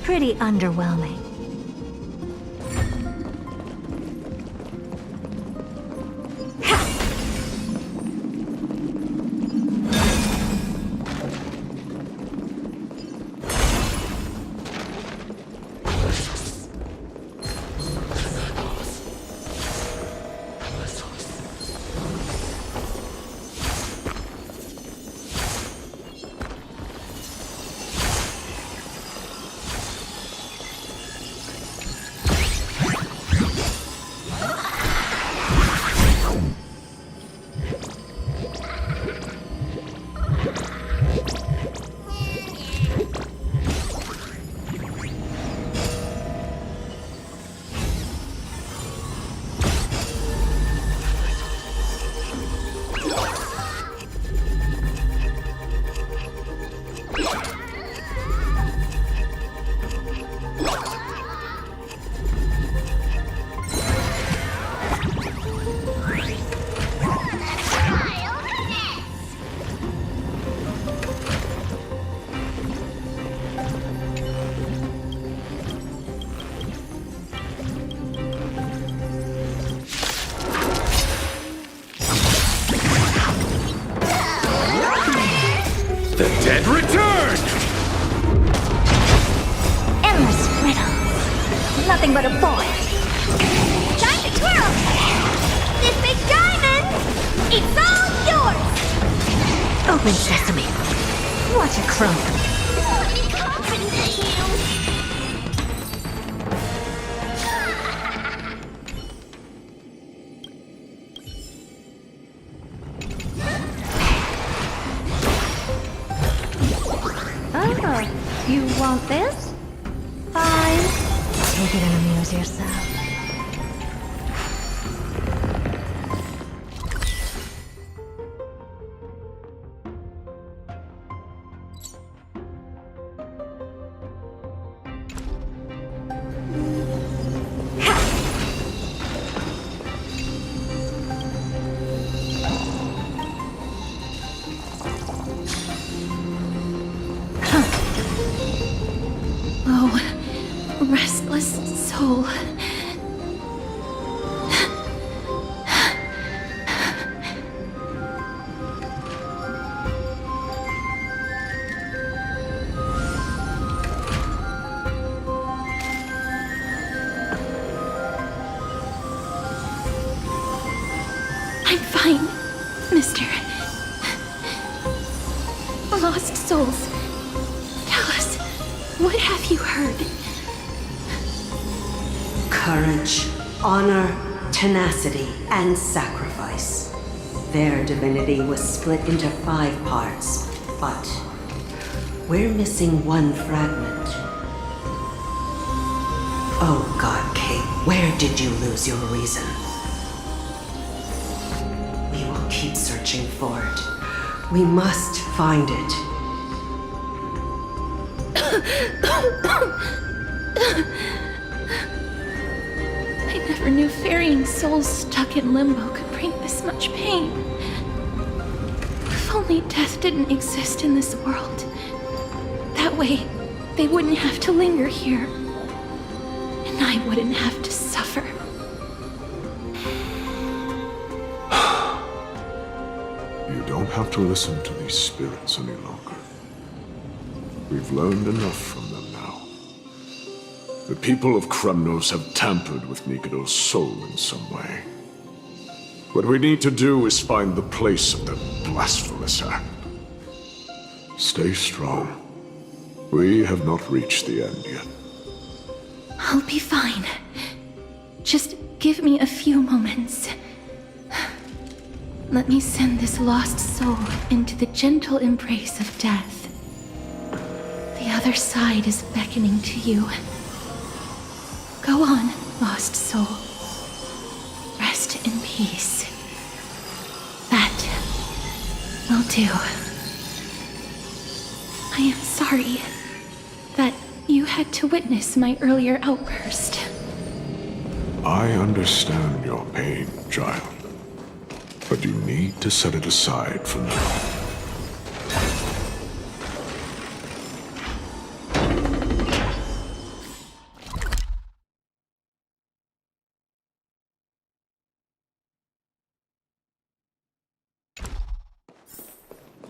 [SPEAKER 9] Pretty underwhelming. Nothing but a boy.
[SPEAKER 2] Time to twirl! This big diamond! It's all yours!
[SPEAKER 14] Open sesame. What a crumb.
[SPEAKER 2] Let me confidence in you!
[SPEAKER 9] Oh, you want this? Fine. Take it and amuse yourself.
[SPEAKER 1] Oh, restless soul. I'm fine, mister. Lost souls. Tell us, what have you heard?
[SPEAKER 13] Courage, honor, tenacity, and sacrifice. Their divinity was split into 5 parts, but we're missing one fragment. Oh God, King, where did you lose your reason? We will keep searching for it. We must find it.
[SPEAKER 1] I never knew ferrying souls stuck in limbo could bring this much pain. If only death didn't exist in this world. That way, they wouldn't have to linger here. And I wouldn't have to suffer.
[SPEAKER 3] You don't have to listen to these spirits any longer. We've learned enough from them now. The people of Kremnos have tampered with Nikado's soul in some way. What we need to do is find the place of their blasphemous act. Stay strong. We have not reached the end yet.
[SPEAKER 1] I'll be fine. Just give me a few moments. Let me send this lost soul into the gentle embrace of death. The other side is beckoning to you. Go on, lost soul. Rest in peace. That will do. I am sorry that you had to witness my earlier outburst.
[SPEAKER 3] I understand your pain, child. But you need to set it aside for now.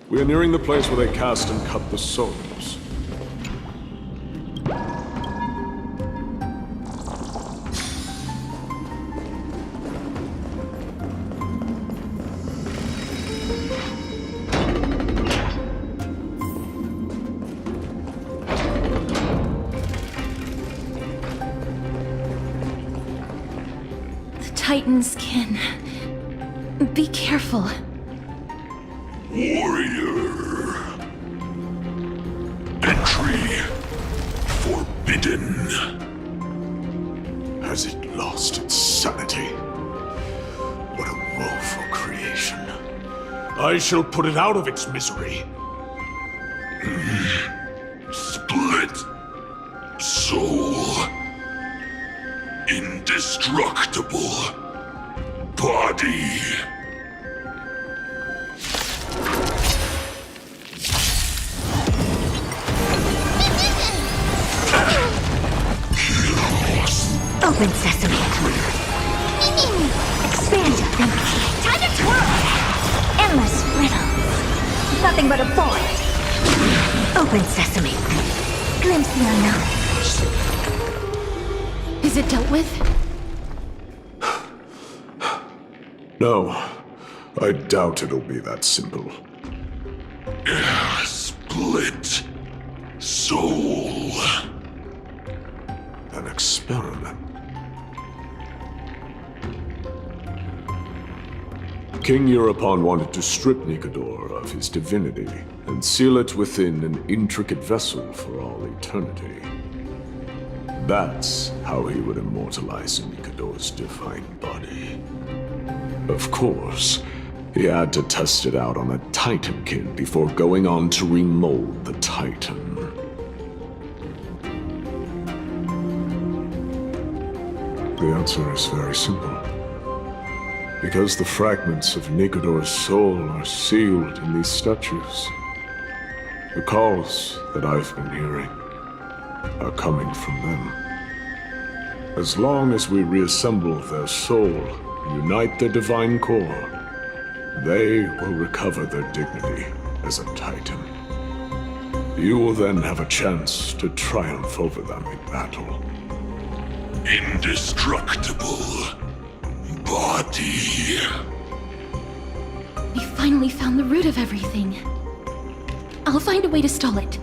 [SPEAKER 3] We are nearing the place where they cast and cut the souls.
[SPEAKER 1] The Titan's kin. Be careful.
[SPEAKER 11] Warrior. Entry forbidden.
[SPEAKER 3] Has it lost its sanity? What a woeful creation. I shall put it out of its misery.
[SPEAKER 11] Split soul. Indestructible body.
[SPEAKER 14] Open sesame. Expand your thinking.
[SPEAKER 2] Time to twirl!
[SPEAKER 14] Endless riddles.
[SPEAKER 9] Nothing but a boy.
[SPEAKER 14] Open sesame. Glimpse the unknown.
[SPEAKER 1] Is Is it dealt with?
[SPEAKER 3] No, I doubt it'll be that simple.
[SPEAKER 11] Split soul.
[SPEAKER 3] An experiment. King Euripon wanted to strip Nikador of his divinity and seal it within an intricate vessel for all eternity. That's how he would immortalize Nikador's divine body. Of course, he had to test it out on a Titankin before going on to remold the Titan. The answer is very simple. Because the fragments of Nikador's soul are sealed in these statues. The calls that I've been hearing are coming from them. As long as we reassemble their soul and unite their divine core, they will recover their dignity as a Titan. You will then have a chance to triumph over them in battle.
[SPEAKER 11] Indestructible body.
[SPEAKER 1] We finally found the root of everything. I'll find a way to stall it.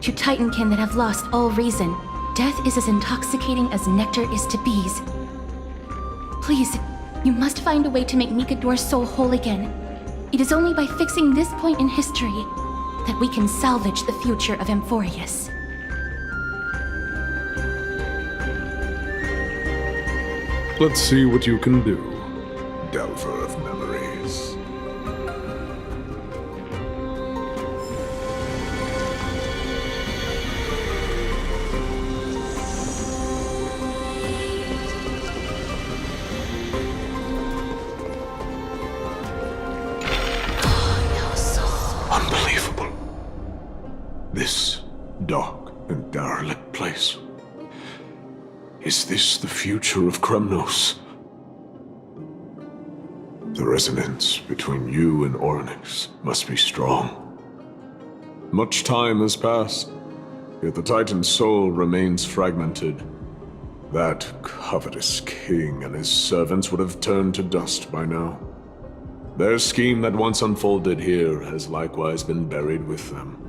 [SPEAKER 1] To Titankin that have lost all reason, death is as intoxicating as nectar is to bees. Please, you must find a way to make Nikador's soul whole again. It is only by fixing this point in history that we can salvage the future of Amphorius.
[SPEAKER 3] Let's see what you can do, Delver of Memories. Unbelievable. This dark and derelict place. Is this the future of Kremnos? The resonance between you and Orynyx must be strong. Much time has passed, yet the Titan's soul remains fragmented. That covetous king and his servants would have turned to dust by now. Their scheme that once unfolded here has likewise been buried with them.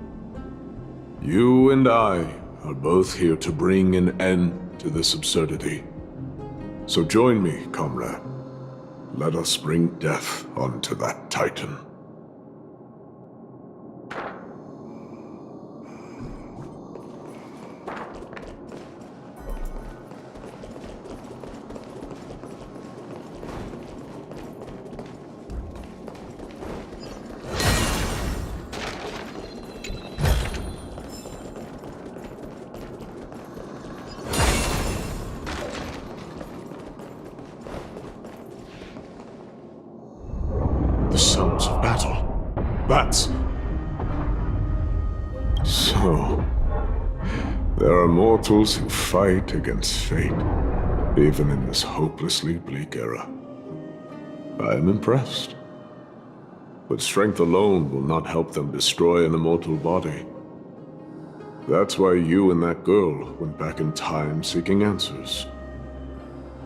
[SPEAKER 3] You and I are both here to bring an end to this absurdity. So join me, comrade. Let us bring death onto that Titan. The sounds of battle. Bats. So, there are mortals who fight against fate, even in this hopelessly bleak era. I am impressed. But strength alone will not help them destroy an immortal body. That's why you and that girl went back in time seeking answers.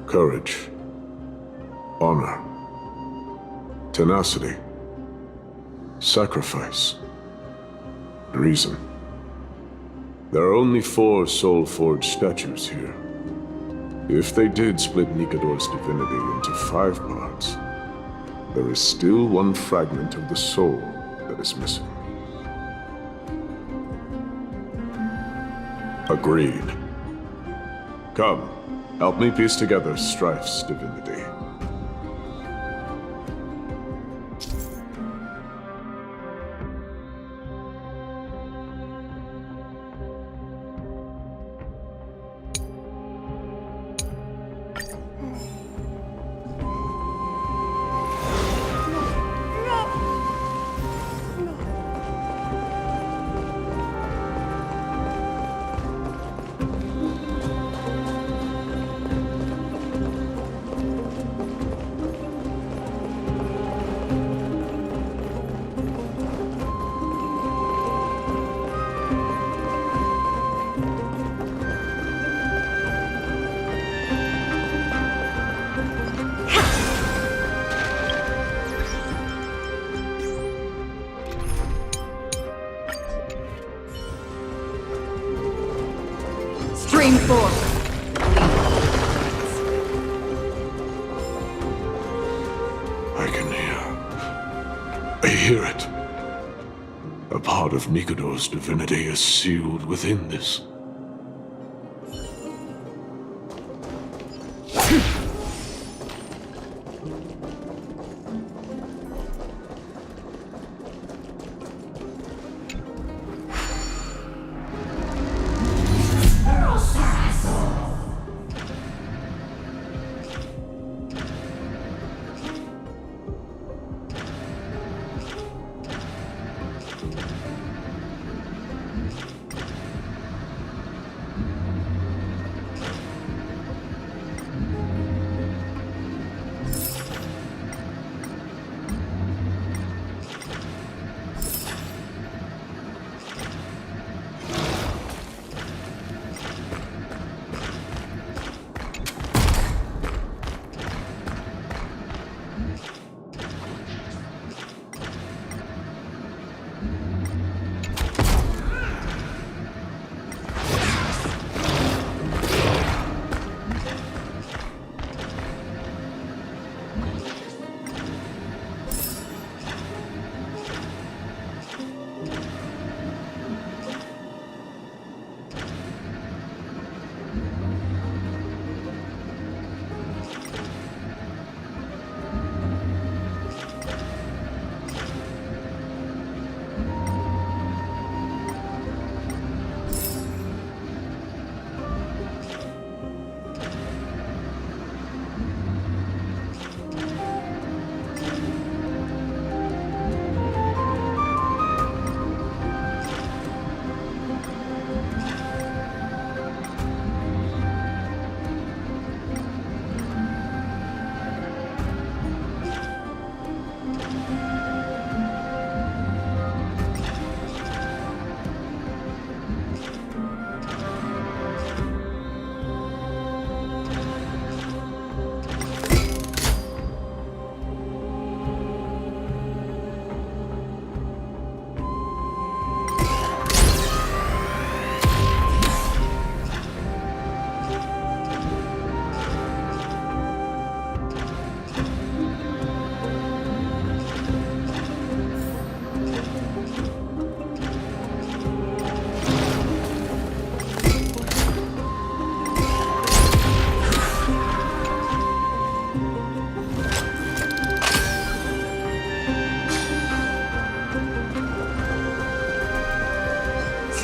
[SPEAKER 3] Courage. Honor. Tenacity. Sacrifice. Reason. There are only 4 soul-forged statues here. If they did split Nikador's divinity into 5 parts, there is still one fragment of the soul that is missing. Agreed. Come, help me piece together Strife's divinity.
[SPEAKER 10] forward.
[SPEAKER 3] I can hear. I hear it. A part of Nikador's divinity is sealed within this.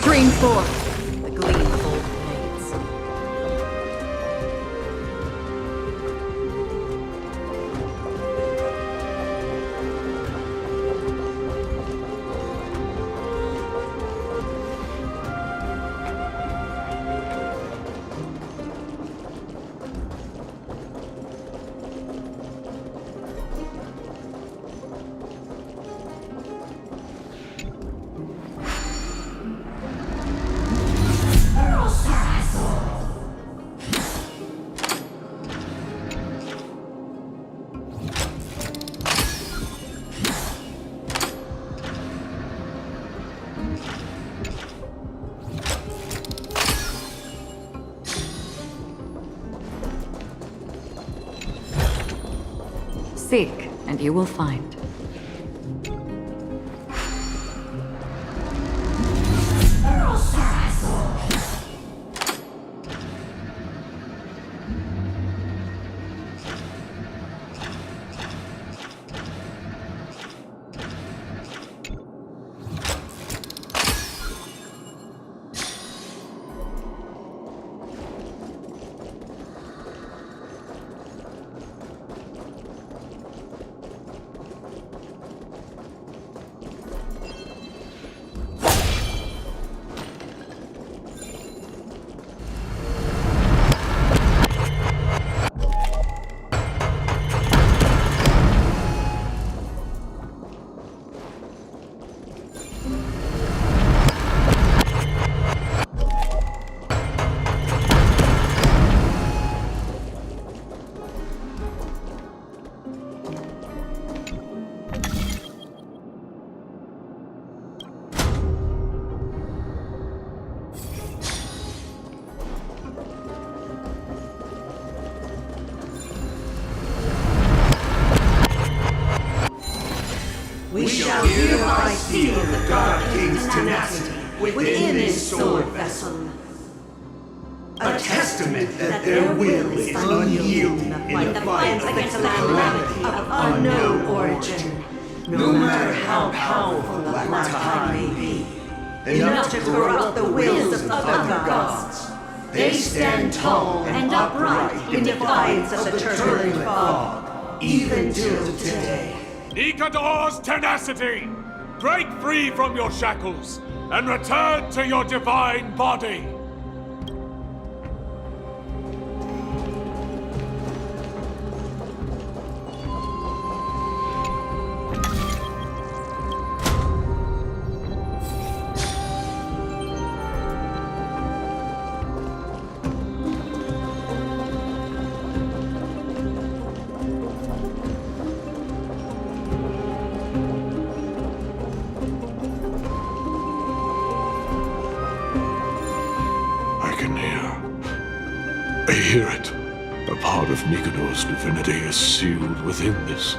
[SPEAKER 10] Stream forth the gleam of old blades. Seek, and you will find.
[SPEAKER 12] hereby seal the God King's tenacity within this sword vessel. A testament that their will is unyielding in the fight against the calamity of unknown origin, no matter how powerful the Black Tide may be. Enough to corrupt the wills of other gods. They stand tall and upright in defiance of the turbulent fog, even till today.
[SPEAKER 8] Nikador's tenacity! Break free from your shackles and return to your divine body!
[SPEAKER 3] I hear it. A part of Nikador's divinity is sealed within this.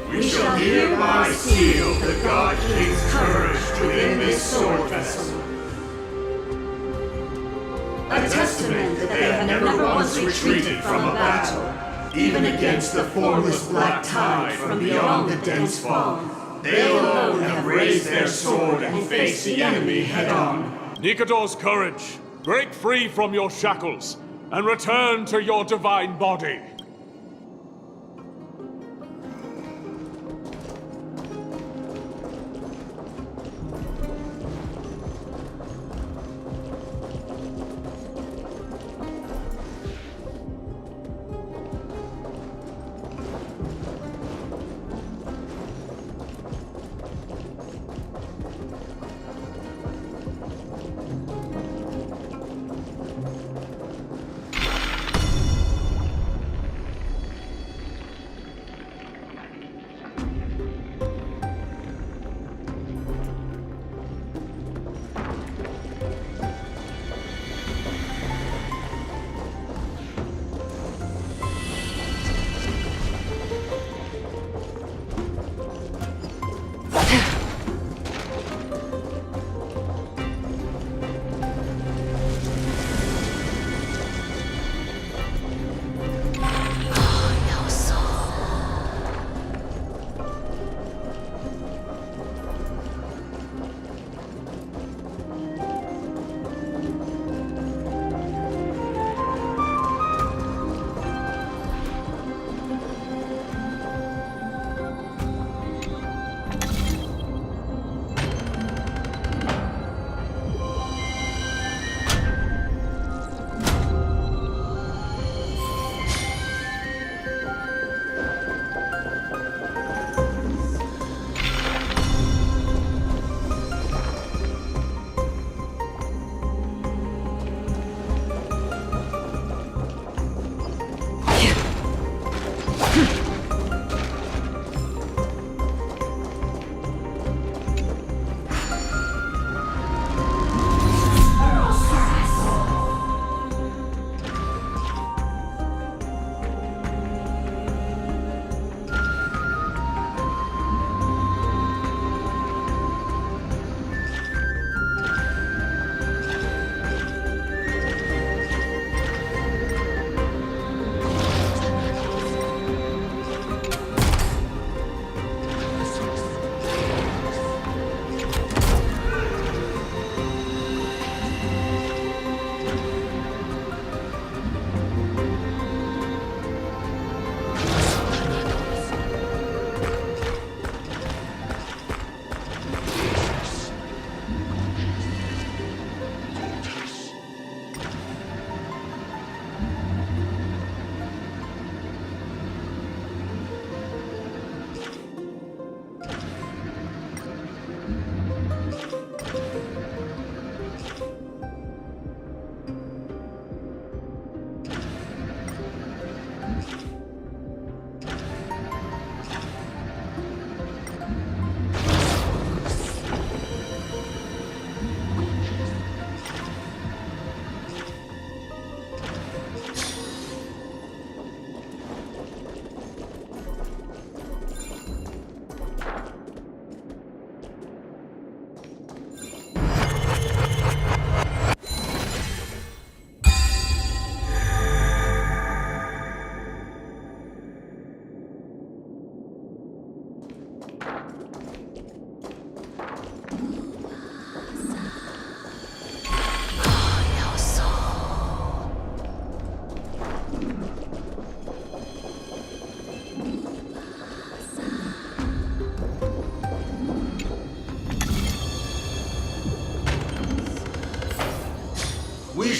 [SPEAKER 12] We shall hereby seal the God King's courage within this sword vessel. A testament that they have never once retreated from a battle, even against the formless black tide from beyond the dense fog. They alone have raised their sword and faced the enemy head-on.
[SPEAKER 8] Nikador's courage! Break free from your shackles and return to your divine body!
[SPEAKER 11] Thank you.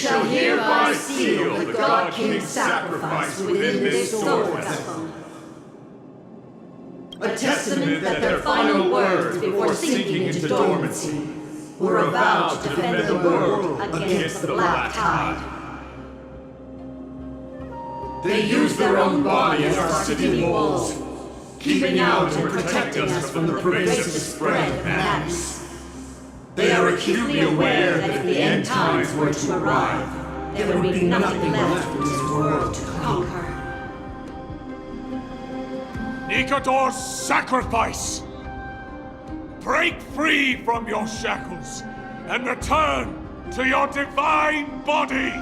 [SPEAKER 7] shall hereby seal the God King's sacrifice within this sword vessel. A testament that their final words before sinking into dormancy were a vow to defend the world against the Black Tide. They used their own body as our city walls, keeping out and protecting us from the pervasive spread of madness. They are acutely aware that if the end times were to arrive, there would be nothing left in this world to conquer.
[SPEAKER 8] Nikador's sacrifice! Break free from your shackles and return to your divine body!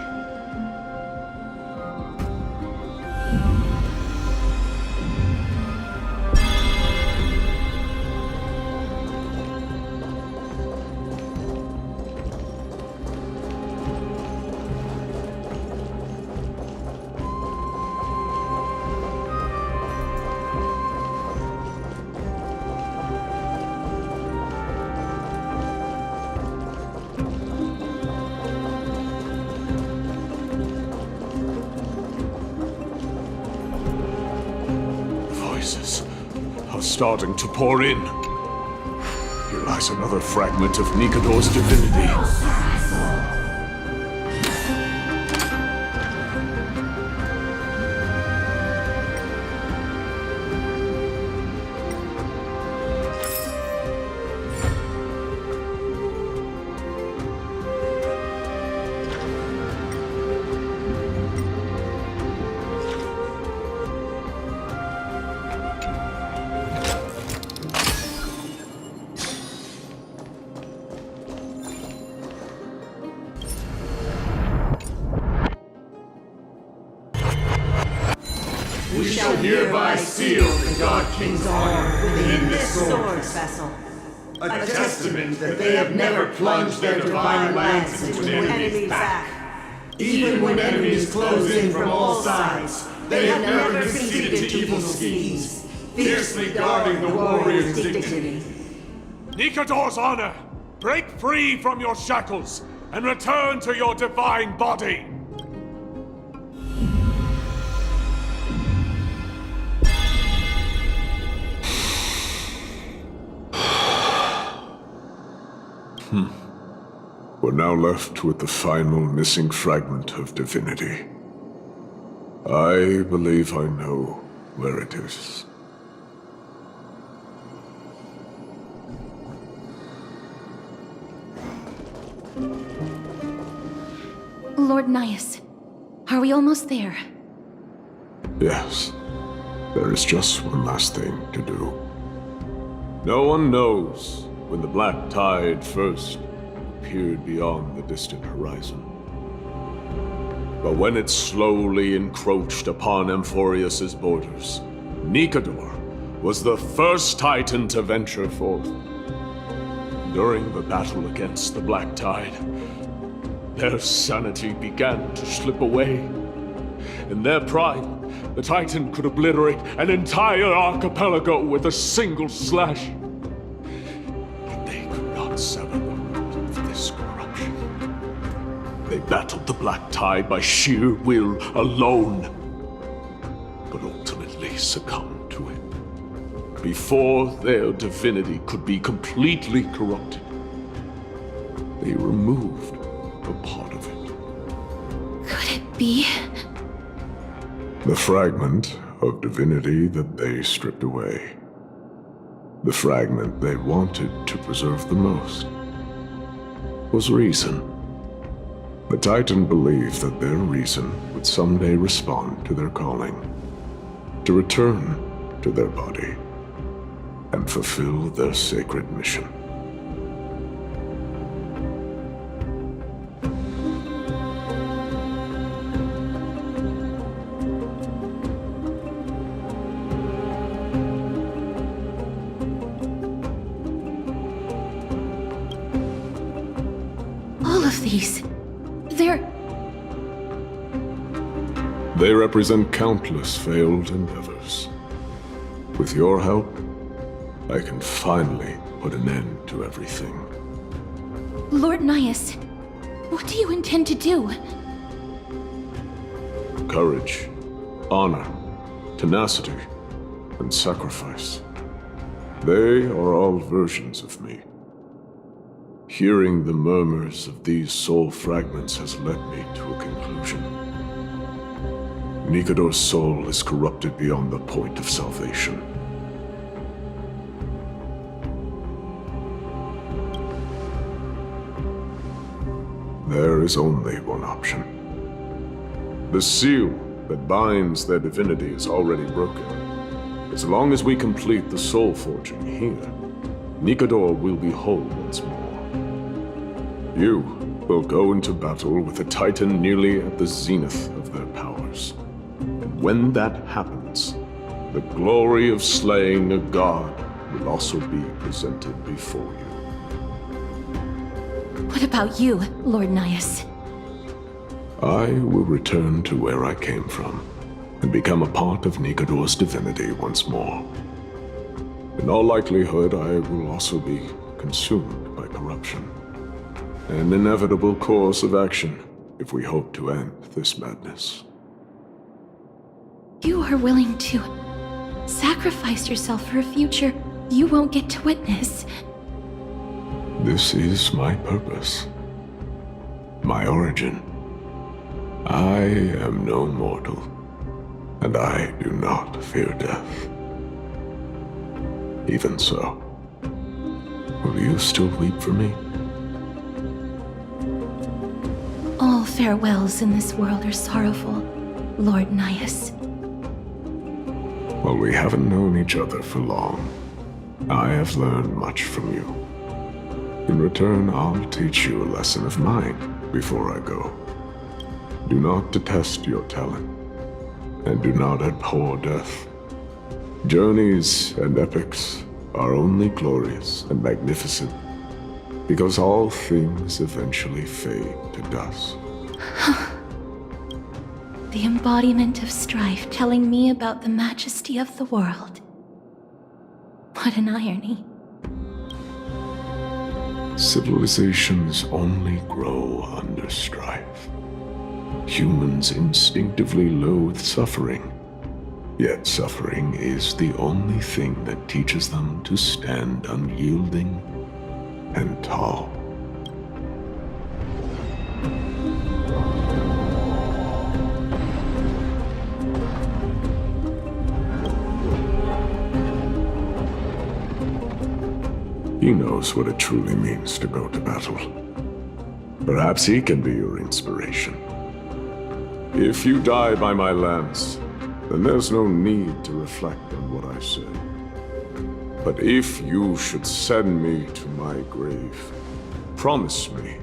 [SPEAKER 8] Are starting to pour in. Here lies another fragment of Nikador's divinity.
[SPEAKER 7] We shall hereby seal the God King's arm within this sword vessel. A testament that they have never plunged their divine lance into an enemy's back. Even when enemies close in from all sides, they have never conceded to evil schemes, fiercely guarding the warrior's dignity.
[SPEAKER 8] Nikador's honor! Break free from your shackles and return to your divine body!
[SPEAKER 3] We're now left with the final missing fragment of divinity. I believe I know where it is.
[SPEAKER 1] Lord Nias, are we almost there?
[SPEAKER 3] Yes. There is just one last thing to do. No one knows when the Black Tide first appeared beyond the distant horizon. But when it slowly encroached upon Amphorius's borders, Nikador was the first Titan to venture forth. During the battle against the Black Tide, their sanity began to slip away. In their prime, the Titan could obliterate an entire archipelago with a single slash. But they could not sever the root of this corruption. They battled the Black Tide by sheer will alone, but ultimately succumbed to it. Before their divinity could be completely corrupted, they removed a part of it.
[SPEAKER 1] Could it be?
[SPEAKER 3] The fragment of divinity that they stripped away. The fragment they wanted to preserve the most was reason. The Titan believed that their reason would someday respond to their calling, to return to their body, and fulfill their sacred mission. They represent countless failed endeavors. With your help, I can finally put an end to everything.
[SPEAKER 1] Lord Nias, What do you intend to do?
[SPEAKER 3] Courage, honor, tenacity, and sacrifice. They are all versions of me. Hearing the murmurs of these soul fragments has led me to a conclusion. Nikador's soul is corrupted beyond the point of salvation. There is only one option. The seal that binds their divinity is already broken. As long as we complete the soul forging here, Nikador will be whole once more. You will go into battle with a Titan nearly at the zenith of their powers. And when that happens, the glory of slaying a god will also be presented before you.
[SPEAKER 1] What about you, Lord Nias?
[SPEAKER 3] I will return to where I came from, and become a part of Nikador's divinity once more. In all likelihood, I will also be consumed by corruption. An inevitable course of action if we hope to end this madness.
[SPEAKER 1] You are willing to sacrifice yourself for a future you won't get to witness.
[SPEAKER 3] This is my purpose. My origin. I am no mortal, and I do not fear death. Even so, will you still weep for me?
[SPEAKER 1] All farewells in this world are sorrowful, Lord Nias.
[SPEAKER 3] Well, we haven't known each other for long. I have learned much from you. In return, I'll teach you a lesson of mine before I go. Do not detest your talent, and do not abhor death. Journeys and epics are only glorious and magnificent, because all things eventually fade to dust.
[SPEAKER 1] The embodiment of strife telling me about the majesty of the world. What an irony.
[SPEAKER 3] Civilizations only grow under strife. Humans instinctively loathe suffering, yet suffering is the only thing that teaches them to stand unyielding and tall. He knows what it truly means to go to battle. Perhaps he can be your inspiration. If you die by my lance, then there's no need to reflect on what I said. But if you should send me to my grave, promise me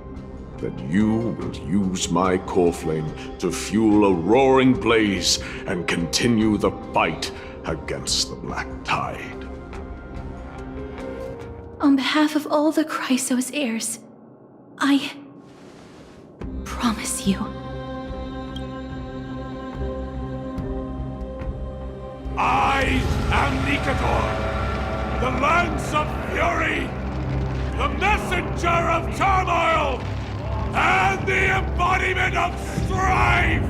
[SPEAKER 3] that you will use my core flame to fuel a roaring blaze and continue the fight against the Black Tide.
[SPEAKER 1] On behalf of all the Chrysos heirs, I promise you.
[SPEAKER 4] I am Nikador, the Lance of Fury, the messenger of turmoil, and the embodiment of strife!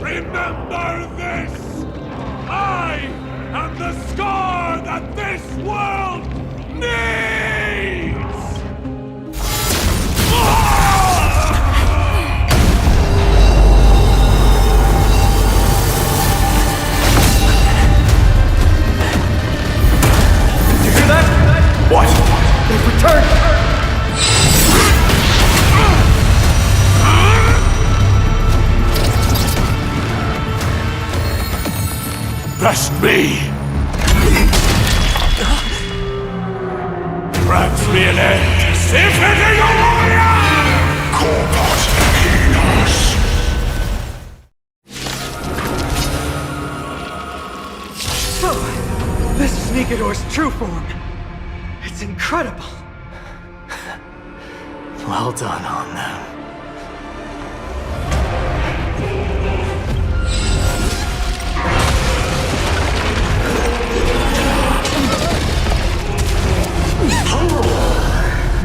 [SPEAKER 4] Remember this! I am the scar that this world needs!
[SPEAKER 17] You hear that? What? They've returned!
[SPEAKER 4] Best me! Grant me an end! Symphony of Warrior! Corpus Enos!
[SPEAKER 17] So, this is Nikador's true form. It's incredible. Well done on them.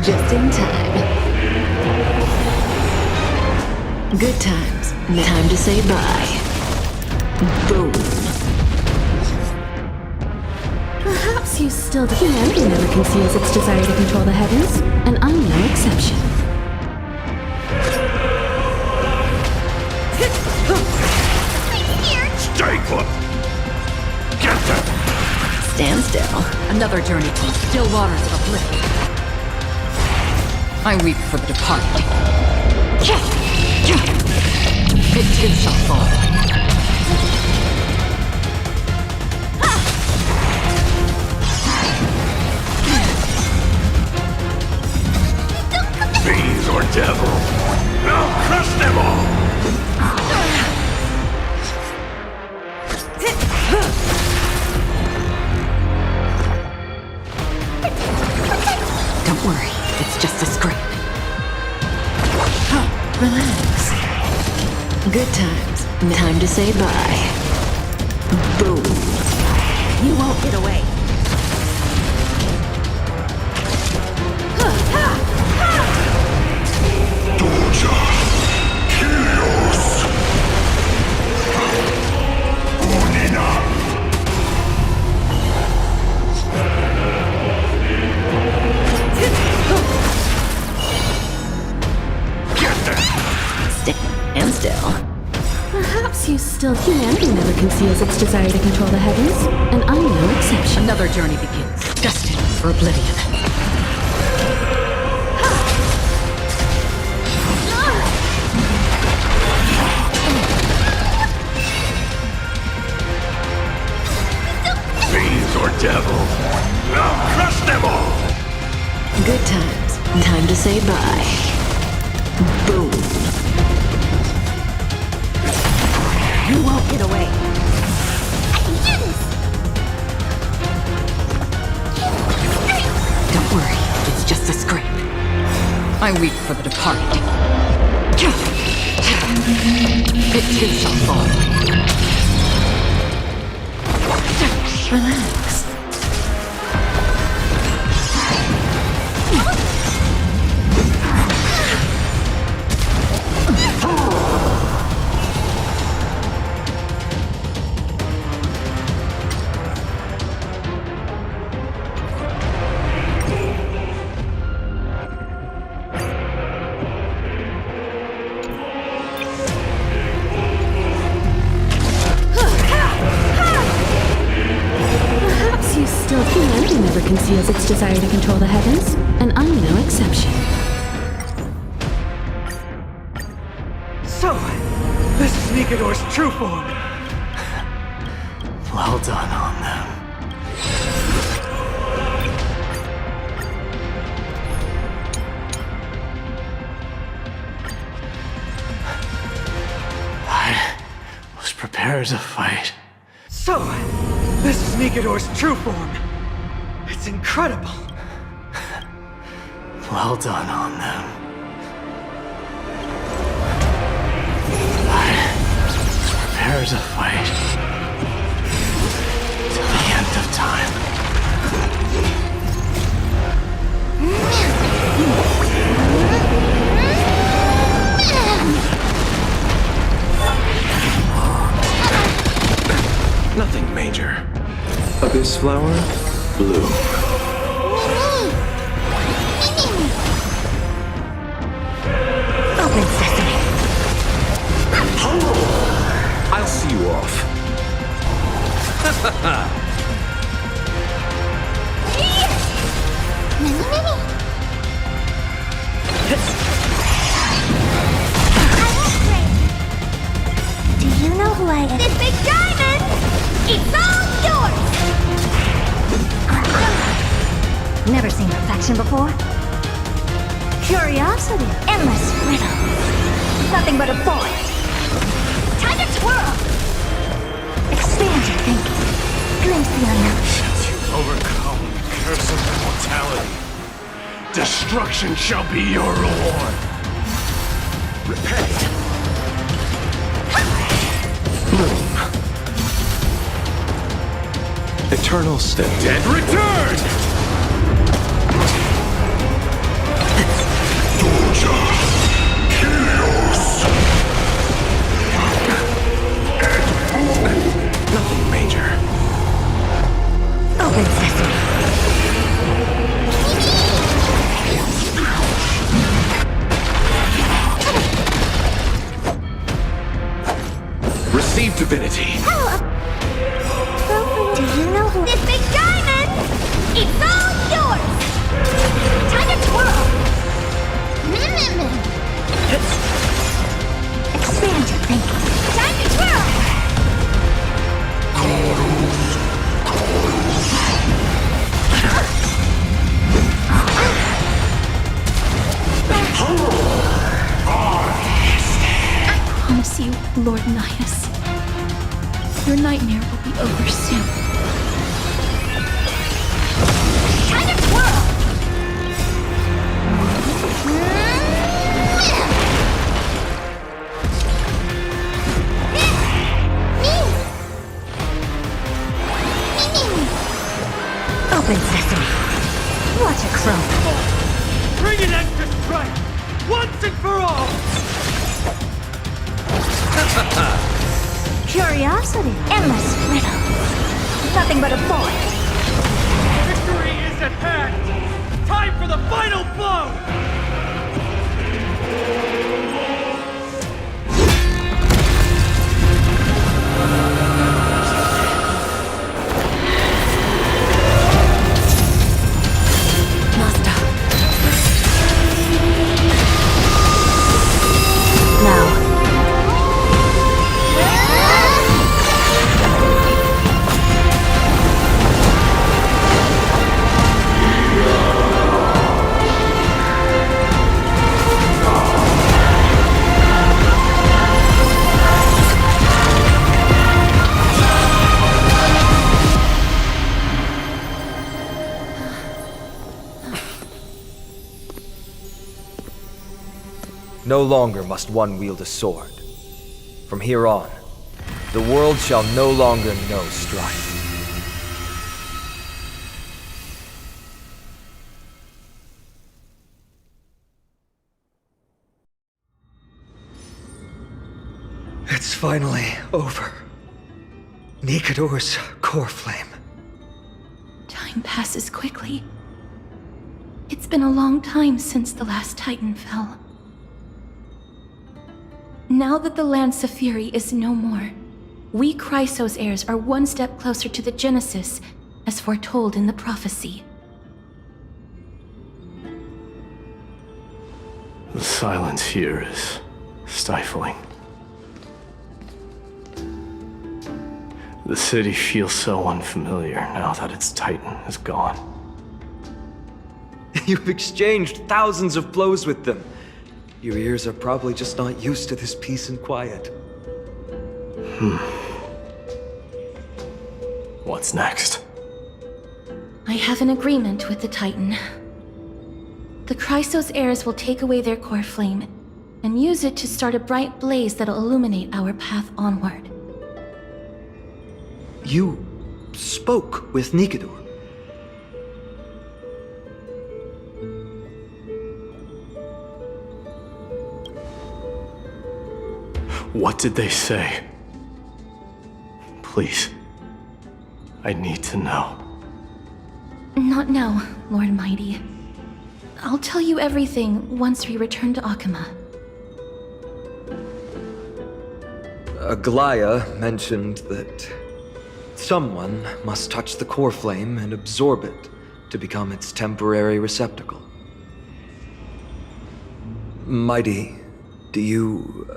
[SPEAKER 14] Just in time. Good times. Time to say bye. Boom. Perhaps you still do. Humanity never conceals its desire to control the heavens, and I'm no exception.
[SPEAKER 4] Stay put! Get them!
[SPEAKER 14] Stand still.
[SPEAKER 10] Another journey to the still waters of oblivion. I weep for the departed. It too shall fall.
[SPEAKER 4] Fiends or devils, I'll crush them all!
[SPEAKER 10] Don't worry, it's just a scrape.
[SPEAKER 14] Relax. Good times. Time to say bye. Boom.
[SPEAKER 10] You won't get away.
[SPEAKER 14] Stand still. Perhaps you still. Humanity never conceals its desire to control the heavens, and I'm no exception.
[SPEAKER 10] Another journey begins, destined for oblivion.
[SPEAKER 4] Fiends or devils, I'll crush them all!
[SPEAKER 14] Good times. Time to say bye. Boom.
[SPEAKER 10] You won't get away. Don't worry, it's just a scrape. I weep for the departed. It too shall fall.
[SPEAKER 14] Relax. Humanity never conceals its desire to control the heavens, and I'm no exception.
[SPEAKER 18] So, this is Nikador's true form.
[SPEAKER 19] Well done on them. I was prepared to fight.
[SPEAKER 18] So, this is Nikador's true form. It's incredible.
[SPEAKER 19] Well done on them. I was prepared to fight till the end of time.
[SPEAKER 20] Nothing major. Abyss flower, blue.
[SPEAKER 2] Open sesame.
[SPEAKER 20] I'll see you off.
[SPEAKER 2] Do you know who I am? This big diamond! It's all yours! Never seen perfection before? Curiosity. Endless riddles. Nothing but a void. Time to twirl! Expand your thinking. Glimpse the unknown.
[SPEAKER 4] Since you've overcome the curse of immortality, destruction shall be your reward. Repay.
[SPEAKER 20] Bloom. Eternal step.
[SPEAKER 4] Dead return!
[SPEAKER 11] Torture. Chaos.
[SPEAKER 20] divinity.
[SPEAKER 2] Do you know who this big diamond? It's all yours! Time to twirl! Expand your thinking. Time to twirl!
[SPEAKER 1] I promise you, Lord Nihus, your nightmare will be over soon.
[SPEAKER 2] Time to twirl! Open sesame. Watch a crow.
[SPEAKER 18] Bring an extra strike! Once and for all!
[SPEAKER 2] Curiosity. Endless riddle. Nothing but a void.
[SPEAKER 18] Victory is at hand! Time for the final blow!
[SPEAKER 21] No longer must one wield a sword. From here on, the world shall no longer know strife.
[SPEAKER 12] It's finally over. Nikador's core flame.
[SPEAKER 1] Time passes quickly. It's been a long time since the last Titan fell. Now that the Lance of Fury is no more, we Chrysos heirs are one step closer to the Genesis, as foretold in the prophecy.
[SPEAKER 19] The silence here is stifling. The city feels so unfamiliar now that its Titan is gone.
[SPEAKER 21] You've exchanged thousands of blows with them. Your ears are probably just not used to this peace and quiet.
[SPEAKER 19] What's next?
[SPEAKER 1] I have an agreement with the Titan. The Chrysos heirs will take away their core flame and use it to start a bright blaze that'll illuminate our path onward.
[SPEAKER 12] You spoke with Nikador.
[SPEAKER 19] What did they say? Please. I need to know.
[SPEAKER 1] Not now, Lord Mighty. I'll tell you everything once we return to Akama.
[SPEAKER 21] Aglaya mentioned that someone must touch the core flame and absorb it to become its temporary receptacle. Mighty, do you...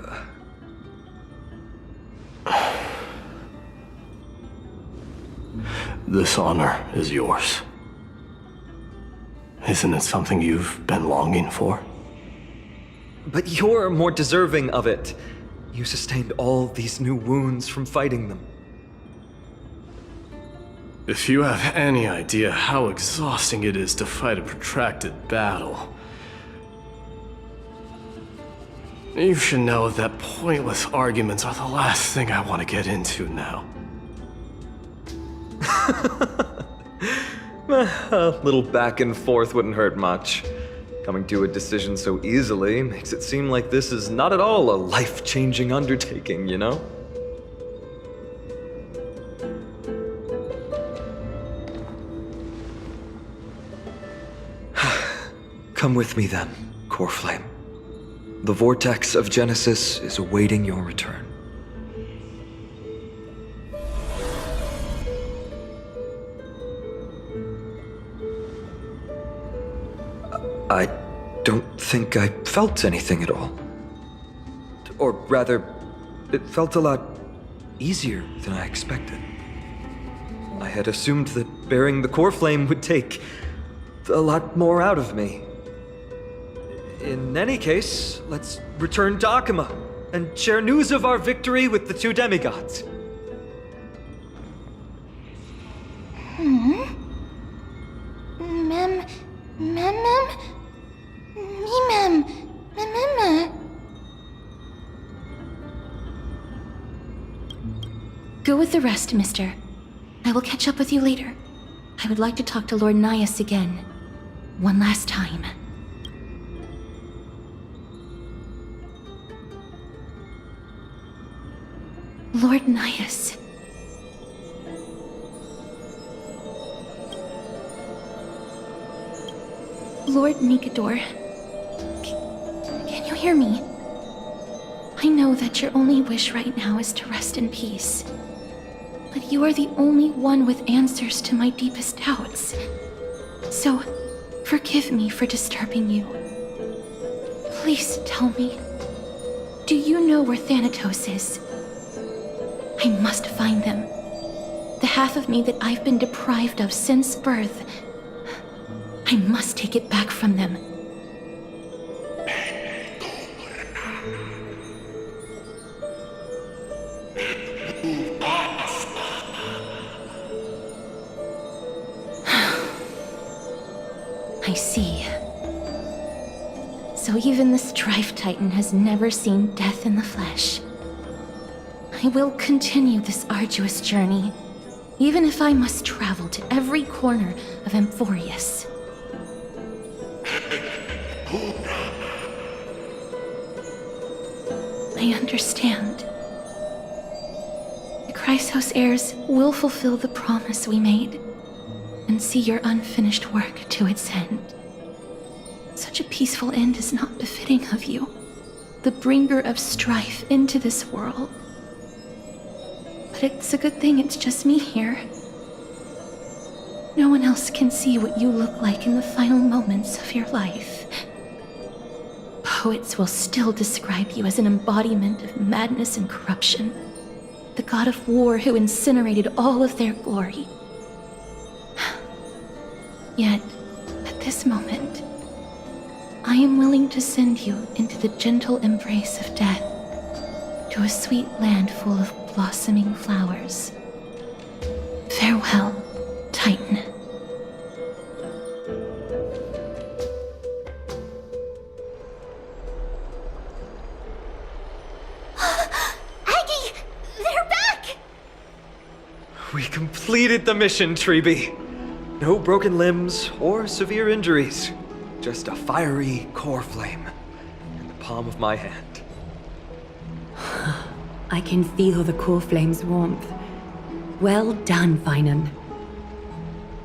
[SPEAKER 19] This honor is yours. Isn't it something you've been longing for?
[SPEAKER 21] But you're more deserving of it. You sustained all these new wounds from fighting them.
[SPEAKER 19] If you have any idea how exhausting it is to fight a protracted battle, you should know that pointless arguments are the last thing I want to get into now.
[SPEAKER 21] A little back and forth wouldn't hurt much. Coming to a decision so easily makes it seem like this is not at all a life-changing undertaking, you know? Come with me then, Core Flame. The vortex of Genesis is awaiting your return. I don't think I felt anything at all. Or rather, it felt a lot easier than I expected. I had assumed that bearing the core flame would take a lot more out of me. In any case, let's return to Akima and share news of our victory with the two demigods.
[SPEAKER 1] Go with the rest, mister. I will catch up with you later. I would like to talk to Lord Nias again. One last time. Lord Nias. Lord Nikador. Can you hear me? I know that your only wish right now is to rest in peace. But you are the only one with answers to my deepest doubts. So, forgive me for disturbing you. Please tell me, do you know where Thanatos is? I must find them. The half of me that I've been deprived of since birth. I must take it back from them. I see. So even the Strife Titan has never seen death in the flesh. I will continue this arduous journey, even if I must travel to every corner of Amphorius. I understand. The Chrysos heirs will fulfill the promise we made and see your unfinished work to its end. Such a peaceful end is not befitting of you, the bringer of strife into this world. But it's a good thing it's just me here. No one else can see what you look like in the final moments of your life. Poets will still describe you as an embodiment of madness and corruption, the god of war who incinerated all of their glory. Yet, at this moment, I am willing to send you into the gentle embrace of death, to a sweet land full of blossoming flowers. Farewell, Titan.
[SPEAKER 2] Aggie! They're back!
[SPEAKER 21] We completed the mission, Treeby. No broken limbs or severe injuries. Just a fiery core flame in the palm of my hand.
[SPEAKER 5] I can feel the core flame's warmth. Well done, Finan.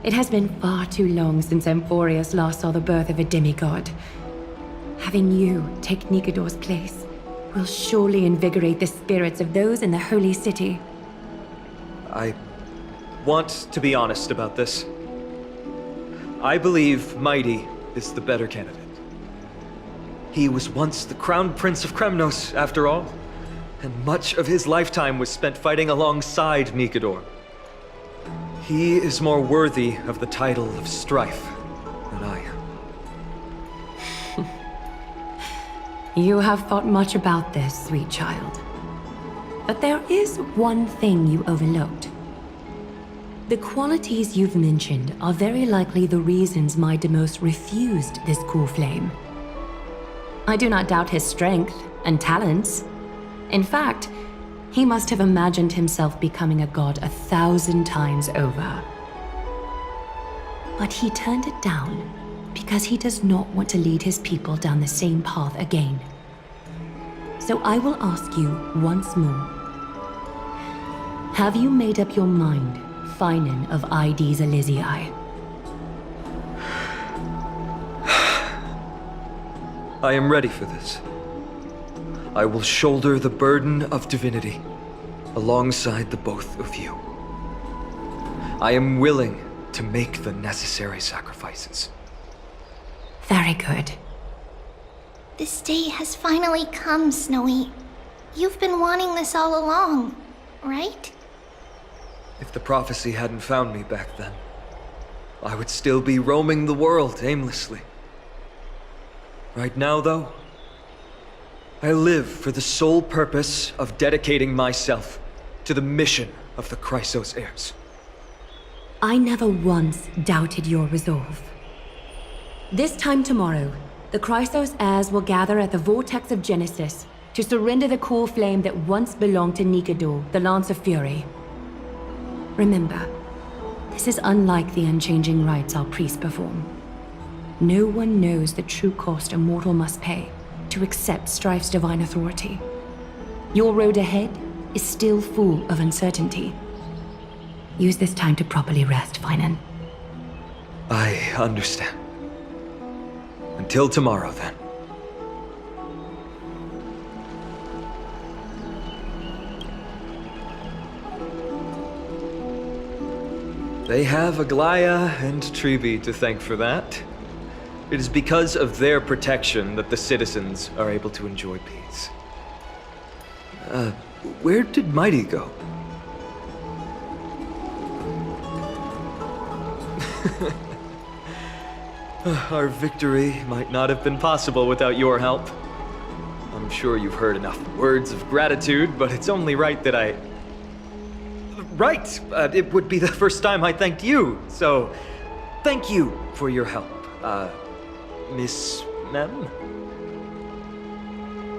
[SPEAKER 5] It has been far too long since Amphorius last saw the birth of a demigod. Having you take Nikador's place will surely invigorate the spirits of those in the holy city.
[SPEAKER 21] I want to be honest about this. I believe Mighty is the better candidate. He was once the crown prince of Kremnos, after all, and much of his lifetime was spent fighting alongside Nikador. He is more worthy of the title of Strife than I am.
[SPEAKER 5] You have thought much about this, sweet child. But there is one thing you overlooked. The qualities you've mentioned are very likely the reasons my Demos refused this core flame. I do not doubt his strength and talents. In fact, he must have imagined himself becoming a god 1,000 times over. But he turned it down because he does not want to lead his people down the same path again. So I will ask you once more. Have you made up your mind, Finan of Ides Elysiae?
[SPEAKER 21] I am ready for this. I will shoulder the burden of divinity alongside the both of you. I am willing to make the necessary sacrifices.
[SPEAKER 5] Very good.
[SPEAKER 2] This day has finally come, Snowy. You've been wanting this all along, right?
[SPEAKER 21] If the prophecy hadn't found me back then, I would still be roaming the world aimlessly. Right now, though, I live for the sole purpose of dedicating myself to the mission of the Chrysos heirs.
[SPEAKER 5] I never once doubted your resolve. This time tomorrow, the Chrysos heirs will gather at the Vortex of Genesis to surrender the core flame that once belonged to Nikador, the Lance of Fury. Remember, this is unlike the unchanging rites our priests perform. No one knows the true cost a mortal must pay to accept Strife's divine authority. Your road ahead is still full of uncertainty. Use this time to properly rest, Finan.
[SPEAKER 21] I understand. Until tomorrow, then. They have Aglaya and Trevi to thank for that. It is because of their protection that the citizens are able to enjoy peace. Where did Mighty go? Our victory might not have been possible without your help. I'm sure you've heard enough words of gratitude, but it's only right that I... Right! It would be the first time I thanked you, so thank you for your help, Miss Mem?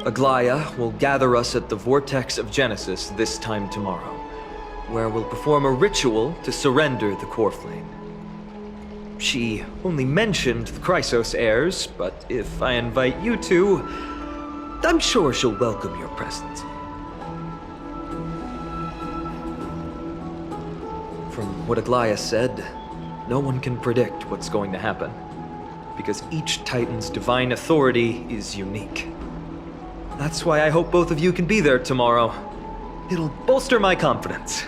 [SPEAKER 21] Aglaya will gather us at the Vortex of Genesis this time tomorrow, where we'll perform a ritual to surrender the core flame. She only mentioned the Chrysos heirs, but if I invite you two, I'm sure she'll welcome your presence. From what Aglaya said, no one can predict what's going to happen, because each Titan's divine authority is unique. That's why I hope both of you can be there tomorrow. It'll bolster my confidence.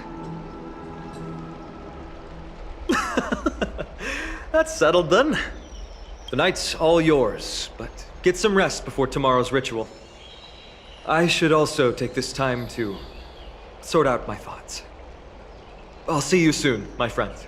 [SPEAKER 21] That's settled then. The night's all yours, but get some rest before tomorrow's ritual. I should also take this time to sort out my thoughts. I'll see you soon, my friends.